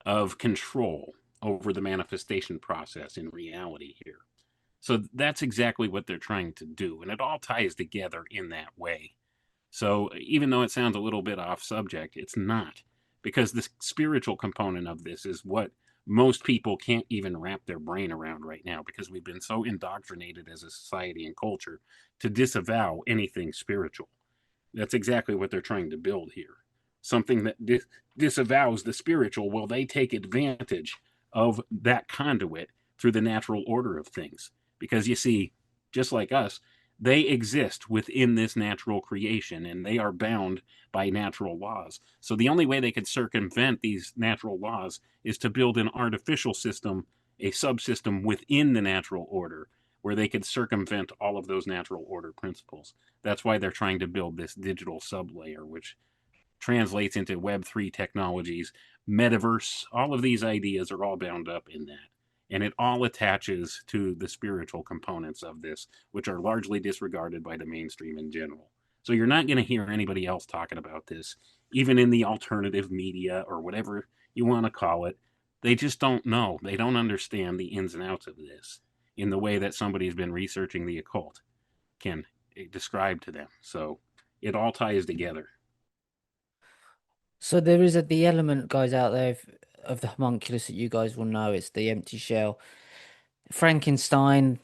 of control over the manifestation process in reality here. So that's exactly what they're trying to do. And it all ties together in that way. So even though it sounds a little bit off subject, it's not, because the spiritual component of this is what most people can't even wrap their brain around right now, because we've been so indoctrinated as a society and culture to disavow anything spiritual. That's exactly what they're trying to build here. Something that disavows the spiritual, will they take advantage of that conduit through the natural order of things? Because you see, just like us, they exist within this natural creation and they are bound by natural laws. So the only way they could circumvent these natural laws is to build an artificial system, a subsystem within the natural order, where they could circumvent all of those natural order principles. That's why they're trying to build this digital sublayer, which translates into Web3 technologies, metaverse. All of these ideas are all bound up in that. And it all attaches to the spiritual components of this, which are largely disregarded by the mainstream in general. So you're not going to hear anybody else talking about this, even in the alternative media or whatever you want to call it. They just don't know. They don't understand the ins and outs of this in the way that somebody's been researching the occult can describe to them. So it all ties together. So there is the element, guys, out there of the homunculus that you guys will know. It's the empty shell. Frankenstein,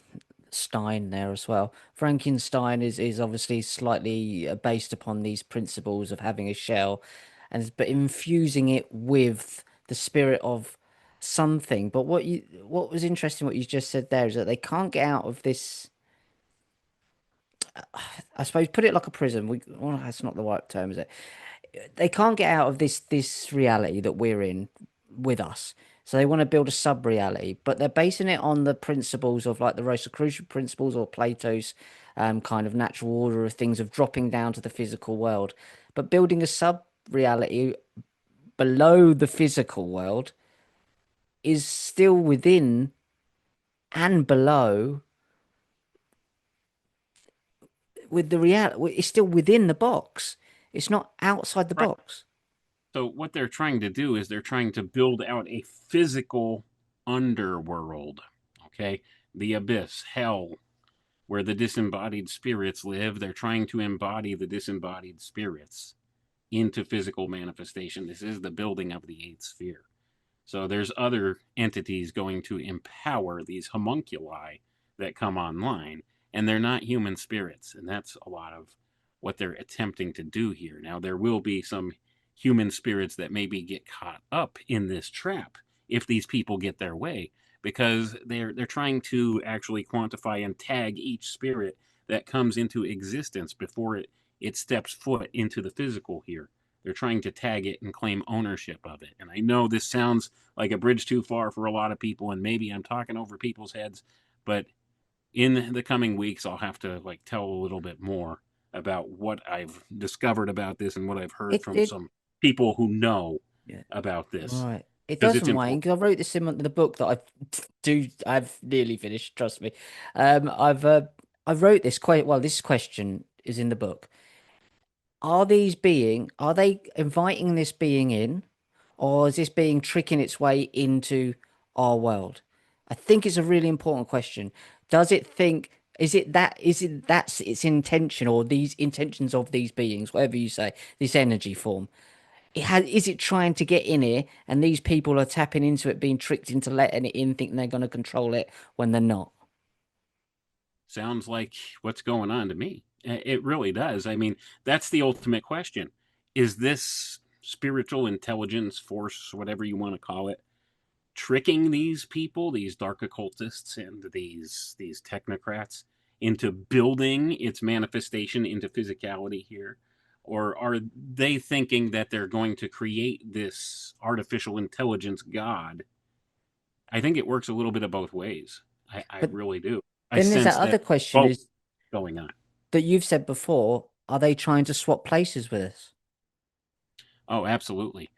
Stein there as well. Frankenstein is obviously slightly based upon these principles of having a shell, and but infusing it with the spirit of something. But what was interesting, what you just said there, is that they can't get out of this. I suppose put it like a prison. Well, that's not the right term, is it? They can't get out of this reality that we're in with us. So they want to build a sub reality, but they're basing it on the principles of like the Rosicrucian principles or Plato's kind of natural order of things of dropping down to the physical world. But building a sub reality below the physical world is still within and below with the reality. It's still within the box. It's not outside the Right. box. So what they're trying to do is they're trying to build out a physical underworld. Okay. The abyss, hell, where the disembodied spirits live. They're trying to embody the disembodied spirits into physical manifestation. This is the building of the eighth sphere. So there's other entities going to empower these homunculi that come online, and they're not human spirits. And that's a lot of what they're attempting to do here. Now, there will be some human spirits that maybe get caught up in this trap if these people get their way, because they're trying to actually quantify and tag each spirit that comes into existence before it steps foot into the physical here. They're trying to tag it and claim ownership of it. And I know this sounds like a bridge too far for a lot of people, and maybe I'm talking over people's heads, but in the coming weeks, I'll have to like tell a little bit more about what I've discovered about this and what I've heard It from it some people who know Yeah. about this, Right. It because it's doesn't, Wayne, important. because I wrote this in the book that I've nearly finished, trust me. I wrote this quite well. This question is in the book. Are they inviting this being in, or is this being tricking its way into our world? I think it's a really important question. Does it think, is it that's its intention, or these intentions of these beings, whatever you say, this energy form? Is it trying to get in here, and these people are tapping into it, being tricked into letting it in, thinking they're going to control it when they're not? Sounds like what's going on to me. It really does. I mean, that's the ultimate question. Is this spiritual intelligence force, whatever you want to call it, tricking these people, these dark occultists and these technocrats, into building its manifestation into physicality here? Or are they thinking that they're going to create this artificial intelligence god? I think it works a little bit of both ways. I But really do. I then there's that sense that other question both is going on. that you've said before, are they trying to swap places with us? Oh, absolutely.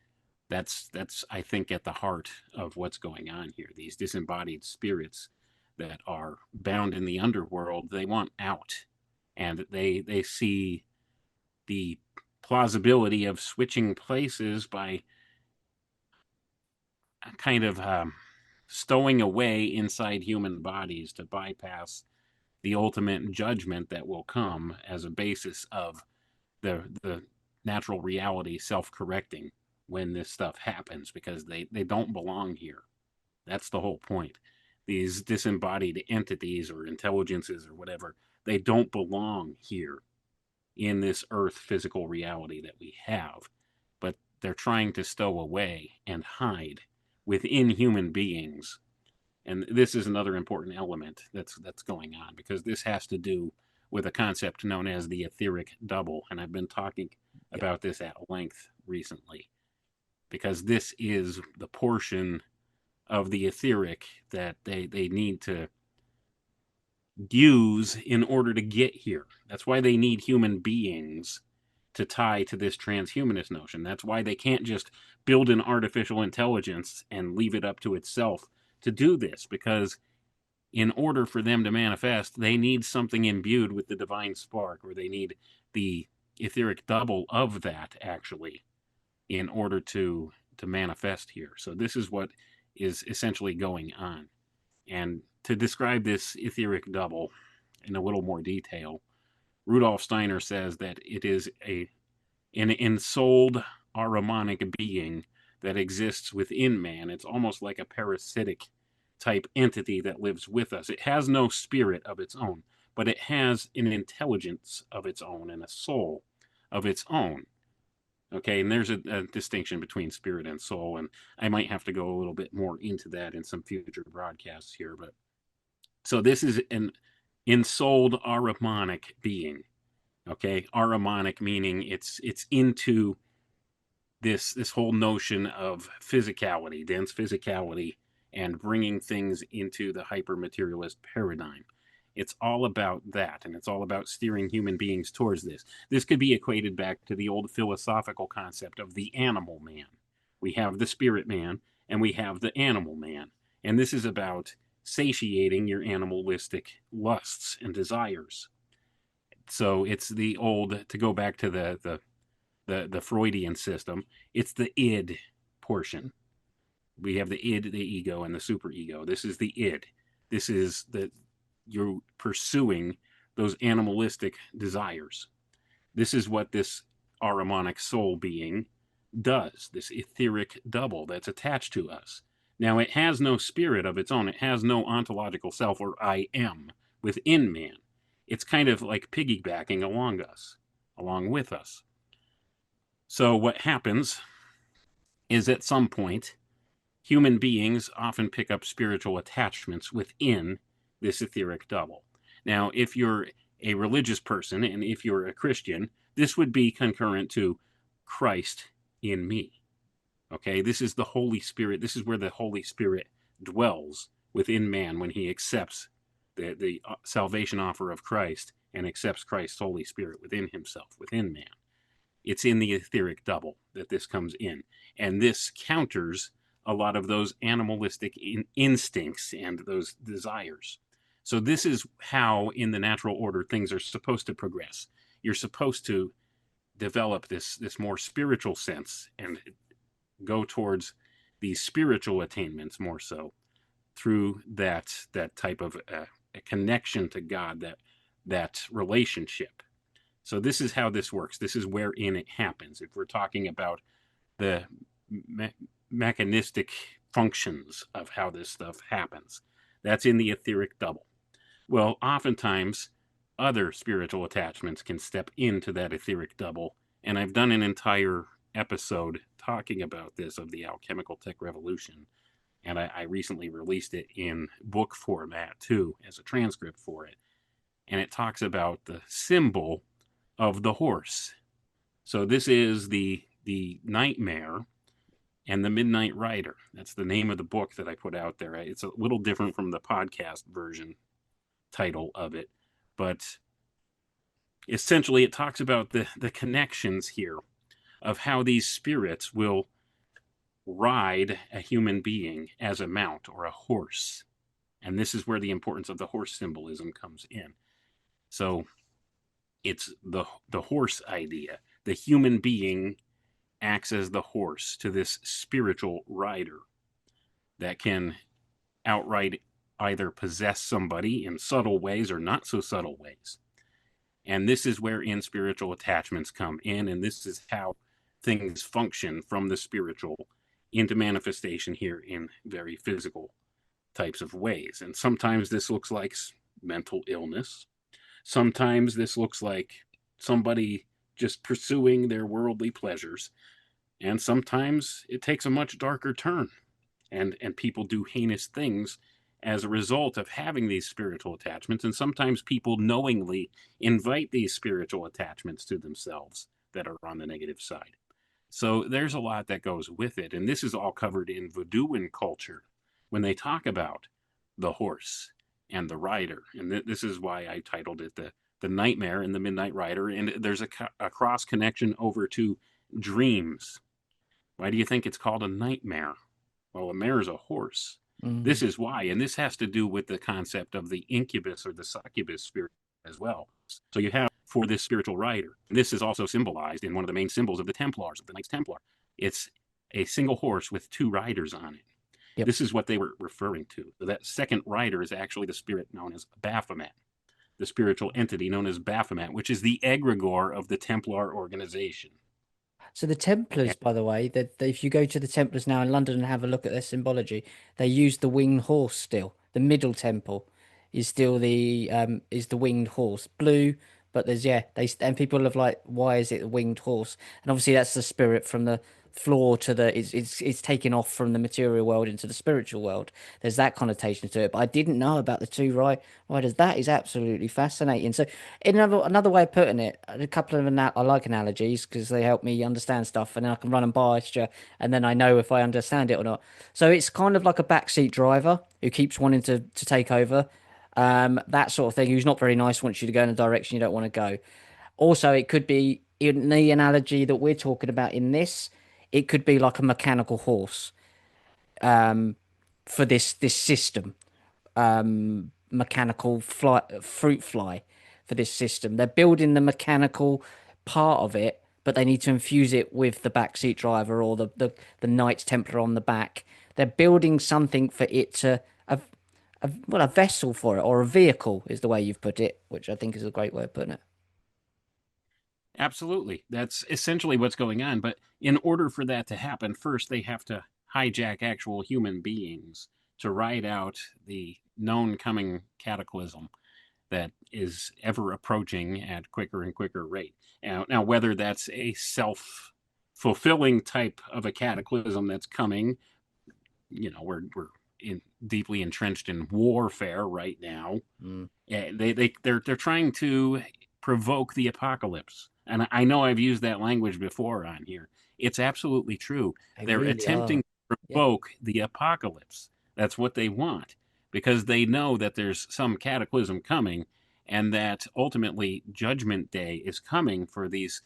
That's I think at the heart of what's going on here. These disembodied spirits that are bound in the underworld, they want out, and they see the plausibility of switching places by kind of stowing away inside human bodies to bypass the ultimate judgment that will come as a basis of the natural reality self-correcting when this stuff happens, because they don't belong here. That's the whole point. These disembodied entities or intelligences or whatever, they don't belong here in this earth physical reality that we have, but they're trying to stow away and hide within human beings. And this is another important element that's going on, because this has to do with a concept known as the etheric double, and I've been talking Yeah. about this at length recently, because this is the portion of the etheric that they need to use in order to get here. That's why they need human beings to tie to this transhumanist notion. That's why they can't just build an artificial intelligence and leave it up to itself to do this, because in order for them to manifest, they need something imbued with the divine spark, or they need the etheric double of that, actually, in order to manifest here. So this is what is essentially going on. And to describe this etheric double in a little more detail, Rudolf Steiner says that it is an ensouled Ahrimanic being that exists within man. It's almost like a parasitic type entity that lives with us. It has no spirit of its own, but it has an intelligence of its own and a soul of its own. Okay, and there's a distinction between spirit and soul, and I might have to go a little bit more into that in some future broadcasts here. But so this is an ensouled Ahrimanic being. Okay, Ahrimanic meaning it's into this whole notion of physicality, dense physicality, and bringing things into the hyper materialist paradigm. It's all about that, and it's all about steering human beings towards this. This could be equated back to the old philosophical concept of the animal man. We have the spirit man, and we have the animal man. And this is about satiating your animalistic lusts and desires. So it's the old, to go back to the Freudian system, it's the id portion. We have the id, the ego, and the superego. This is the id. This is the you're pursuing those animalistic desires. This is what this Ahrimanic soul being does, this etheric double that's attached to us. Now, it has no spirit of its own. It has no ontological self or I am within man. It's kind of like piggybacking along with us. So what happens is, at some point, human beings often pick up spiritual attachments within this etheric double. Now, if you're a religious person and if you're a Christian, this would be concurrent to Christ in me. Okay, this is the Holy Spirit. This is where the Holy Spirit dwells within man when he accepts the salvation offer of Christ and accepts Christ's Holy Spirit within himself, within man. It's in the etheric double that this comes in. And this counters a lot of those animalistic instincts and those desires. So this is how, in the natural order, things are supposed to progress. You're supposed to develop this more spiritual sense and go towards these spiritual attainments more so through that type of a connection to God, that relationship. So this is how this works. This is wherein it happens. If we're talking about the mechanistic functions of how this stuff happens, that's in the etheric double. Well, oftentimes other spiritual attachments can step into that etheric double, and I've done an entire episode talking about this, of the alchemical tech revolution, and I recently released it in book format too, as a transcript for it, and it talks about the symbol of the horse. So this is the nightmare and the Midnight Rider. That's the name of the book that I put out there. It's a little different from the podcast version title of it, but essentially it talks about the connections here of how these spirits will ride a human being as a mount or a horse. And this is where the importance of the horse symbolism comes in. So it's the horse idea. the human being acts as the horse to this spiritual rider that can outright either possess somebody in subtle ways or not so subtle ways. And this is where in spiritual attachments come in, and this is how things function from the spiritual into manifestation here in very physical types of ways. And sometimes this looks like mental illness. Sometimes this looks like somebody just pursuing their worldly pleasures. And sometimes it takes a much darker turn, and people do heinous things as a result of having these spiritual attachments. And sometimes people knowingly invite these spiritual attachments to themselves that are on the negative side. So there's a lot that goes with it. And this is all covered in Voodooan culture when they talk about the horse and the rider. And this is why I titled it the Nightmare and the Midnight Rider. And there's a cross connection over to dreams. Why do you think it's called a nightmare? Well, a mare is a horse. This Mm. is why, and this has to do with the concept of the incubus or the succubus spirit as well. So you have for this spiritual rider. This is also symbolized in one of the main symbols of the Templars, of the Knights Templar. It's a single horse with two riders on it. Yep. This is what they were referring to. So that second rider is actually the spirit known as Baphomet, the spiritual entity known as Baphomet, which is the egregore of the Templar organization. So the Templars, by the way, that if you go to the Templars now in London and have a look at their symbology, they use the winged horse still. The middle temple is still the winged horse, blue. But there's and people have like, why is it a winged horse? And obviously that's the spirit from the floor to the it's taken off from the material world into the spiritual world. There's that connotation to it. But I didn't know about the two riders. That is absolutely fascinating. So in another way of putting it, a couple of I like analogies because they help me understand stuff, and then I can run them past you, and then I know if I understand it or not. So it's kind of like a backseat driver who keeps wanting to take over, that sort of thing. Who's not very nice, wants you to go in a direction you don't want to go. Also, it could be in the analogy that we're talking about in this. It could be like a mechanical horse for this system, mechanical fruit fly for this system. They're building the mechanical part of it, but they need to infuse it with the backseat driver or the Knights Templar on the back. They're building something for it to a vessel for it, or a vehicle is the way you've put it, which I think is a great way of putting it. Absolutely. That's essentially what's going on. But in order for that to happen, first they have to hijack actual human beings to ride out the known coming cataclysm that is ever approaching at quicker and quicker rate. Now whether that's a self fulfilling type of a cataclysm that's coming, we're deeply entrenched in warfare right now. Mm, They're trying to provoke the apocalypse, and I know I've used that language before on here. It's absolutely true. they They're really are. attempting to Yeah. provoke the apocalypse. That's what they want because they know that there's some cataclysm coming, and that ultimately Judgment Day is coming for these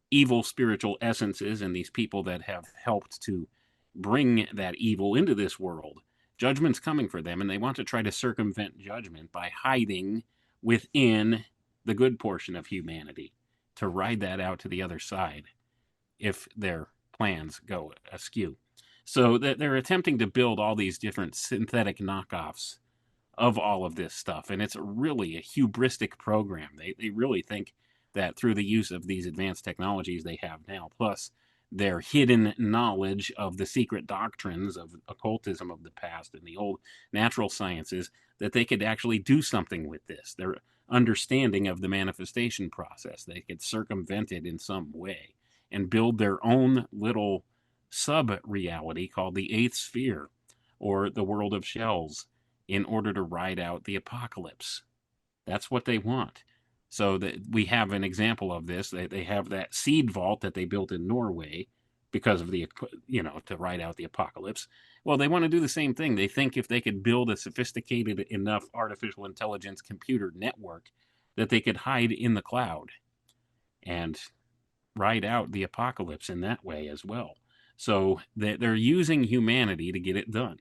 evil spiritual essences and these people that have helped to bring that evil into this world. Judgment's coming for them, and they want to try to circumvent judgment by hiding within the good portion of humanity to ride that out to the other side if their plans go askew. So that they're attempting to build all these different synthetic knockoffs of all of this stuff. And it's really a hubristic program. They really think that through the use of these advanced technologies they have now, plus their hidden knowledge of the secret doctrines of occultism of the past and the old natural sciences, that they could actually do something with this. Their understanding of the manifestation process, they could circumvent it in some way and build their own little sub reality called the eighth sphere or the world of shells in order to ride out the apocalypse. That's what they want. So that we have an example of this. They have that seed vault that they built in Norway because of to ride out the apocalypse. Well, they want to do the same thing. They think if they could build a sophisticated enough artificial intelligence computer network that they could hide in the cloud and ride out the apocalypse in that way as well. So they're using humanity to get it done.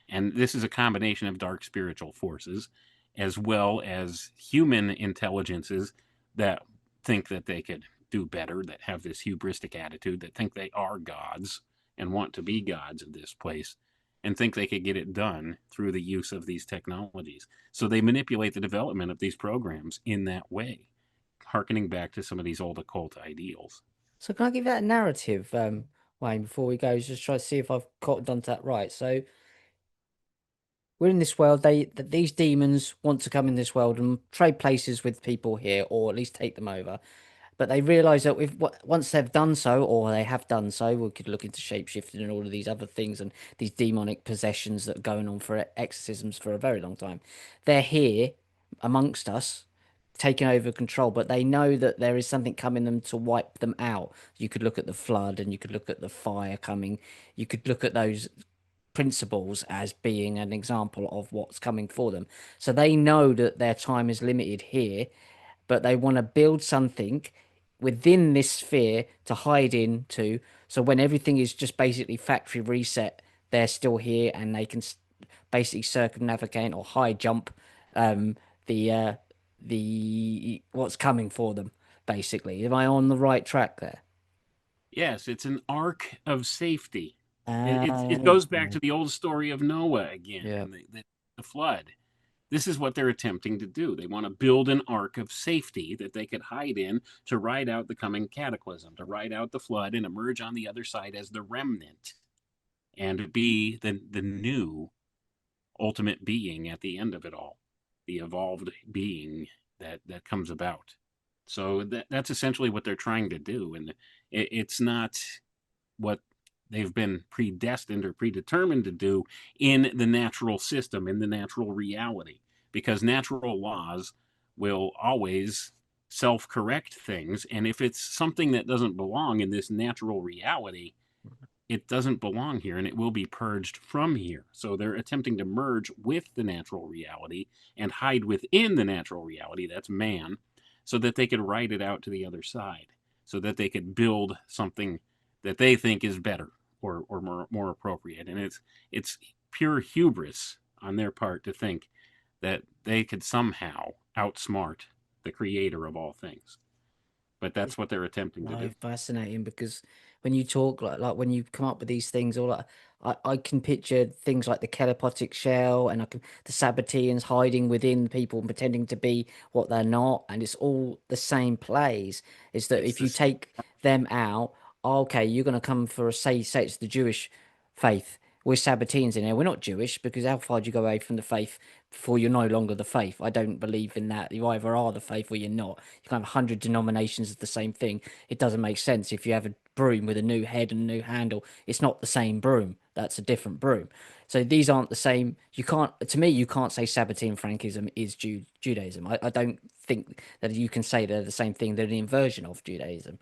And this is a combination of dark spiritual forces as well as human intelligences that think that they could do better, that have this hubristic attitude, that think they are gods and want to be gods of this place, and think they could get it done through the use of these technologies. So they manipulate the development of these programs in that way, harkening back to some of these old occult ideals. So can I give that a narrative, Wayne, before we go? Just try to see if I've caught done that right. So we're in this world. These demons want to come in this world and trade places with people here, or at least take them over. But they realize that if once they've done so, or they have done so, we could look into shapeshifting and all of these other things and these demonic possessions that are going on for exorcisms for a very long time. They're here amongst us, taking over control, but they know that there is something coming them to wipe them out. You could look at the flood and you could look at the fire coming. You could look at those principles as being an example of what's coming for them. So they know that their time is limited here, but they want to build something within this sphere to hide into. So when everything is just basically factory reset, they're still here and they can basically circumnavigate or high jump um, the what's coming for them. Basically, am I on the right track there? Yes, it's an ark of safety. It Uh, goes back to the old story of Noah again yeah. and the flood. This is what they're attempting to do. They want to build an ark of safety that they could hide in to ride out the coming cataclysm, to ride out the flood and emerge on the other side as the remnant and be the new ultimate being at the end of it all, the evolved being that comes about. So that's essentially what they're trying to do, and it's not what they've been predestined or predetermined to do in the natural system, in the natural reality, because natural laws will always self correct things. And if it's something that doesn't belong in this natural reality, it doesn't belong here and it will be purged from here. So they're attempting to merge with the natural reality and hide within the natural reality, that's man, so that they could ride it out to the other side, so that they could build something that they think is better or more appropriate. And it's pure hubris on their part to think that they could somehow outsmart the creator of all things. But that's what they're attempting to No, do. fascinating because when you talk like when you come up with these things, all like I can picture things like the telepotic shell and I can the Sabbateans hiding within people and pretending to be what they're not, and it's all the same plays. Is that It's if you this. take them out, okay, you're gonna come for a say it's the Jewish faith. We're Sabbateans in here. We're not Jewish because how far do you go away from the faith before you're no longer the faith? I don't believe in that. You either are the faith or you're not. You can have 100 denominations of the same thing. It doesn't make sense. If you have a broom with a new head and a new handle, it's not the same broom. That's a different broom. So these aren't the same. You can't, to me, you can't say Sabbatean Frankism is Judaism. I don't think that you can say they're the same thing. They're an inversion of Judaism,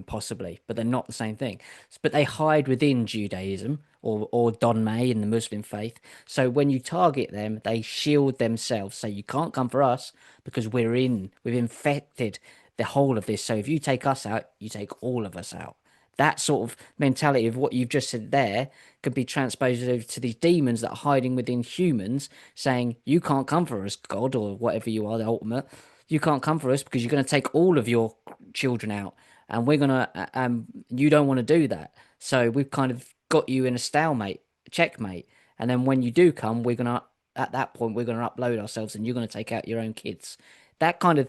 possibly, but they're not the same thing. But they hide within Judaism or Don May in the Muslim faith. So when you target them, they shield themselves. So you can't come for us because we've infected the whole of this. So if you take us out, you take all of us out. That sort of mentality of what you've just said there could be transposed over to these demons that are hiding within humans, saying, you can't come for us, God, or whatever you are, the ultimate. You can't come for us because you're going to take all of your children out. And we're going to, you don't want to do that. So we've kind of got you in a stalemate, checkmate. And then when you do come, at that point, we're going to upload ourselves and you're going to take out your own kids. That kind of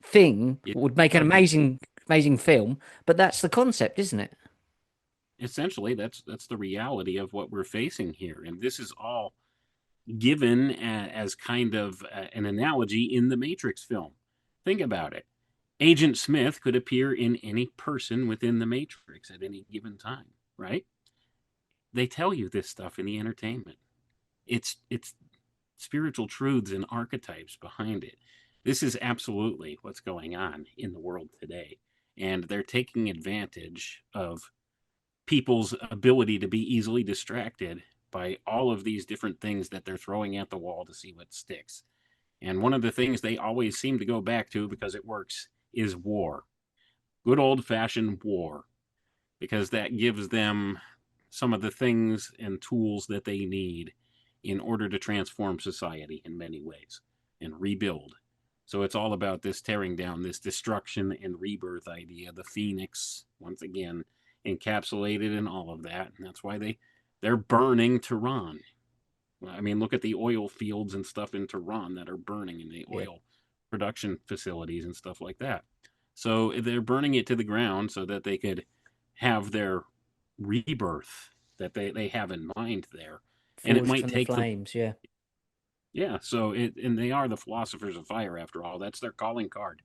thing It, would make an amazing film, but that's the concept, isn't it? essentially, that's the reality of what we're facing here, and this is all given as kind of an analogy in the Matrix film. Think about it. Agent Smith could appear in any person within the Matrix at any given time, right? They tell you this stuff in the entertainment. It's spiritual truths and archetypes behind it. This is absolutely what's going on in the world today. And they're taking advantage of people's ability to be easily distracted by all of these different things that they're throwing at the wall to see what sticks. And one of the things they always seem to go back to because it works is war. Good old fashioned war, because that gives them some of the things and tools that they need in order to transform society in many ways and rebuild. So it's all about this tearing down, this destruction and rebirth idea. The phoenix, once again, encapsulated in all of that, and that's why they're burning Tehran. I mean, look at the oil fields and stuff in Tehran that are burning in the Yeah. oil production facilities and stuff like that. So they're burning it to the ground so that they could have their rebirth that they have in mind there. And it Forged might from the take them, flames, yeah. yeah. So and they are the philosophers of fire after all. That's their calling card.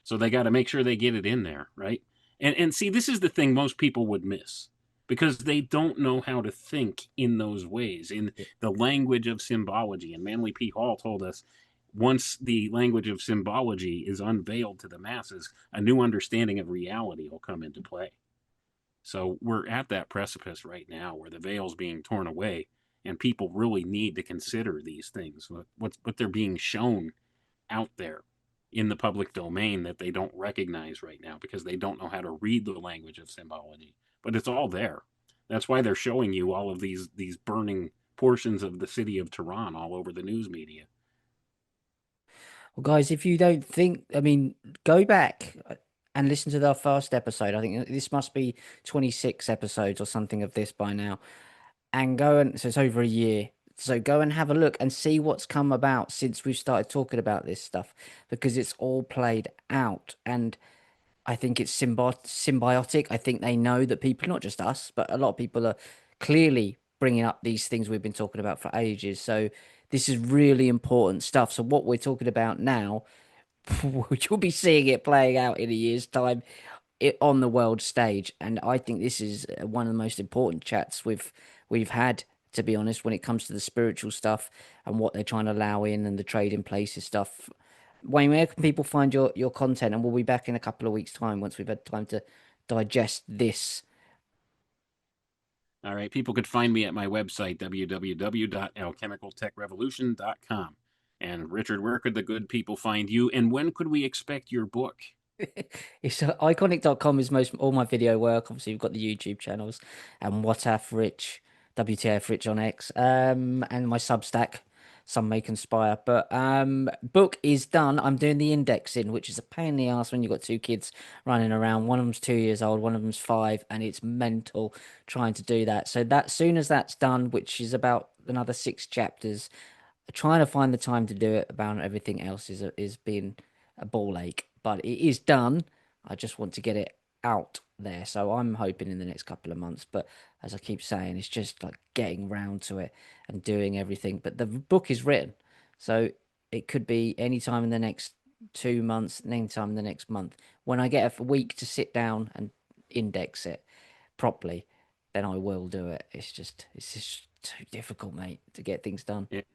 So they got to make sure they get it in there, right? And see, this is the thing most people would miss because they don't know how to think in those ways, in Yeah. the language of symbology. And Manly P. Hall told us once the language of symbology is unveiled to the masses, a new understanding of reality will come into play. So we're at that precipice right now where the veil's being torn away, and people really need to consider these things, what they're being shown out there in the public domain that they don't recognize right now because they don't know how to read the language of symbology. But it's all there. That's why they're showing you all of these burning portions of the city of Tehran all over the news media. Well, guys, if you don't think, I mean, go back and listen to our first episode. I think this must be 26 episodes or something of this by now. And go and, so it's over a year. So go and have a look and see what's come about since we've started talking about this stuff because it's all played out. And I think it's symbiotic. I think they know that people, not just us, but a lot of people are clearly bringing up these things we've been talking about for ages. So this is really important stuff. So what we're talking about now, you'll be seeing it playing out in a year's time on the world stage. And I think this is one of the most important chats we've had, to be honest, when it comes to the spiritual stuff and what they're trying to allow in and the trading places stuff. Wayne, where can people find your content? And we'll be back in a couple of weeks' time once we've had time to digest this. All right, people could find me at my website, www.alchemicaltechrevolution.com. And Richard, where could the good people find you? And when could we expect your book? It's iconic.com is most all my video work. Obviously, we've got the YouTube channels and WTF Rich, WTF Rich on X, and my Substack. Some may conspire, but book is done. I'm doing the indexing, which is a pain in the ass when you've got two kids running around. One of them's 2 years old, one of them's 5, and it's mental trying to do that. So that soon as that's done, which is about another 6 chapters, trying to find the time to do it about everything else is being a ball ache, but it is done. I just want to get it out there, so I'm hoping in the next couple of months. But as I keep saying, it's just like getting round to it and doing everything. But the book is written, so it could be any time in the next 2 months, any time in the next month. When I get a week to sit down and index it properly, then I will do it. It's just too difficult, mate, to get things done. It,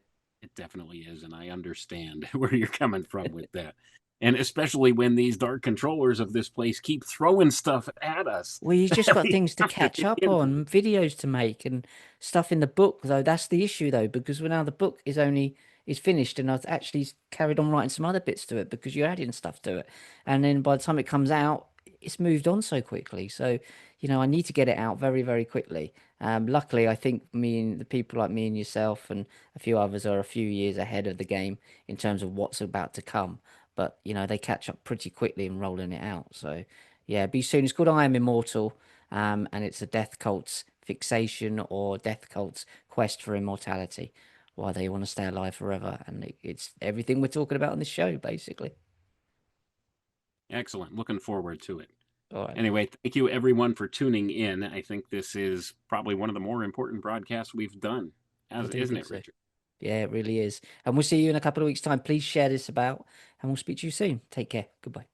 it definitely is, and I understand where you're coming from with that. And especially when these dark controllers of this place keep throwing stuff at us Well, you just that got we things to have to catch up begin with. on, videos to make, and stuff in the book. Though that's the issue, though, because now the book is finished, and I've actually carried on writing some other bits to it because you're adding stuff to it, and then by the time it comes out, it's moved on so quickly. So, I need to get it out very, very quickly. Luckily, I think me and the people like me and yourself and a few others are a few years ahead of the game in terms of what's about to come. But they catch up pretty quickly in rolling it out. So. Yeah, be soon. It's called I Am Immortal, and it's a death cult's fixation or death cult's quest for immortality, why they want to stay alive forever, and it's everything we're talking about on this show, basically. Excellent. Looking forward to it. All right, Anyway, thank you everyone for tuning in. I think this is probably one of the more important broadcasts we've done, I as do isn't think it, so. Richard? Yeah, it really is. And we'll see you in a couple of weeks' time. Please share this about, and we'll speak to you soon. Take care. Goodbye.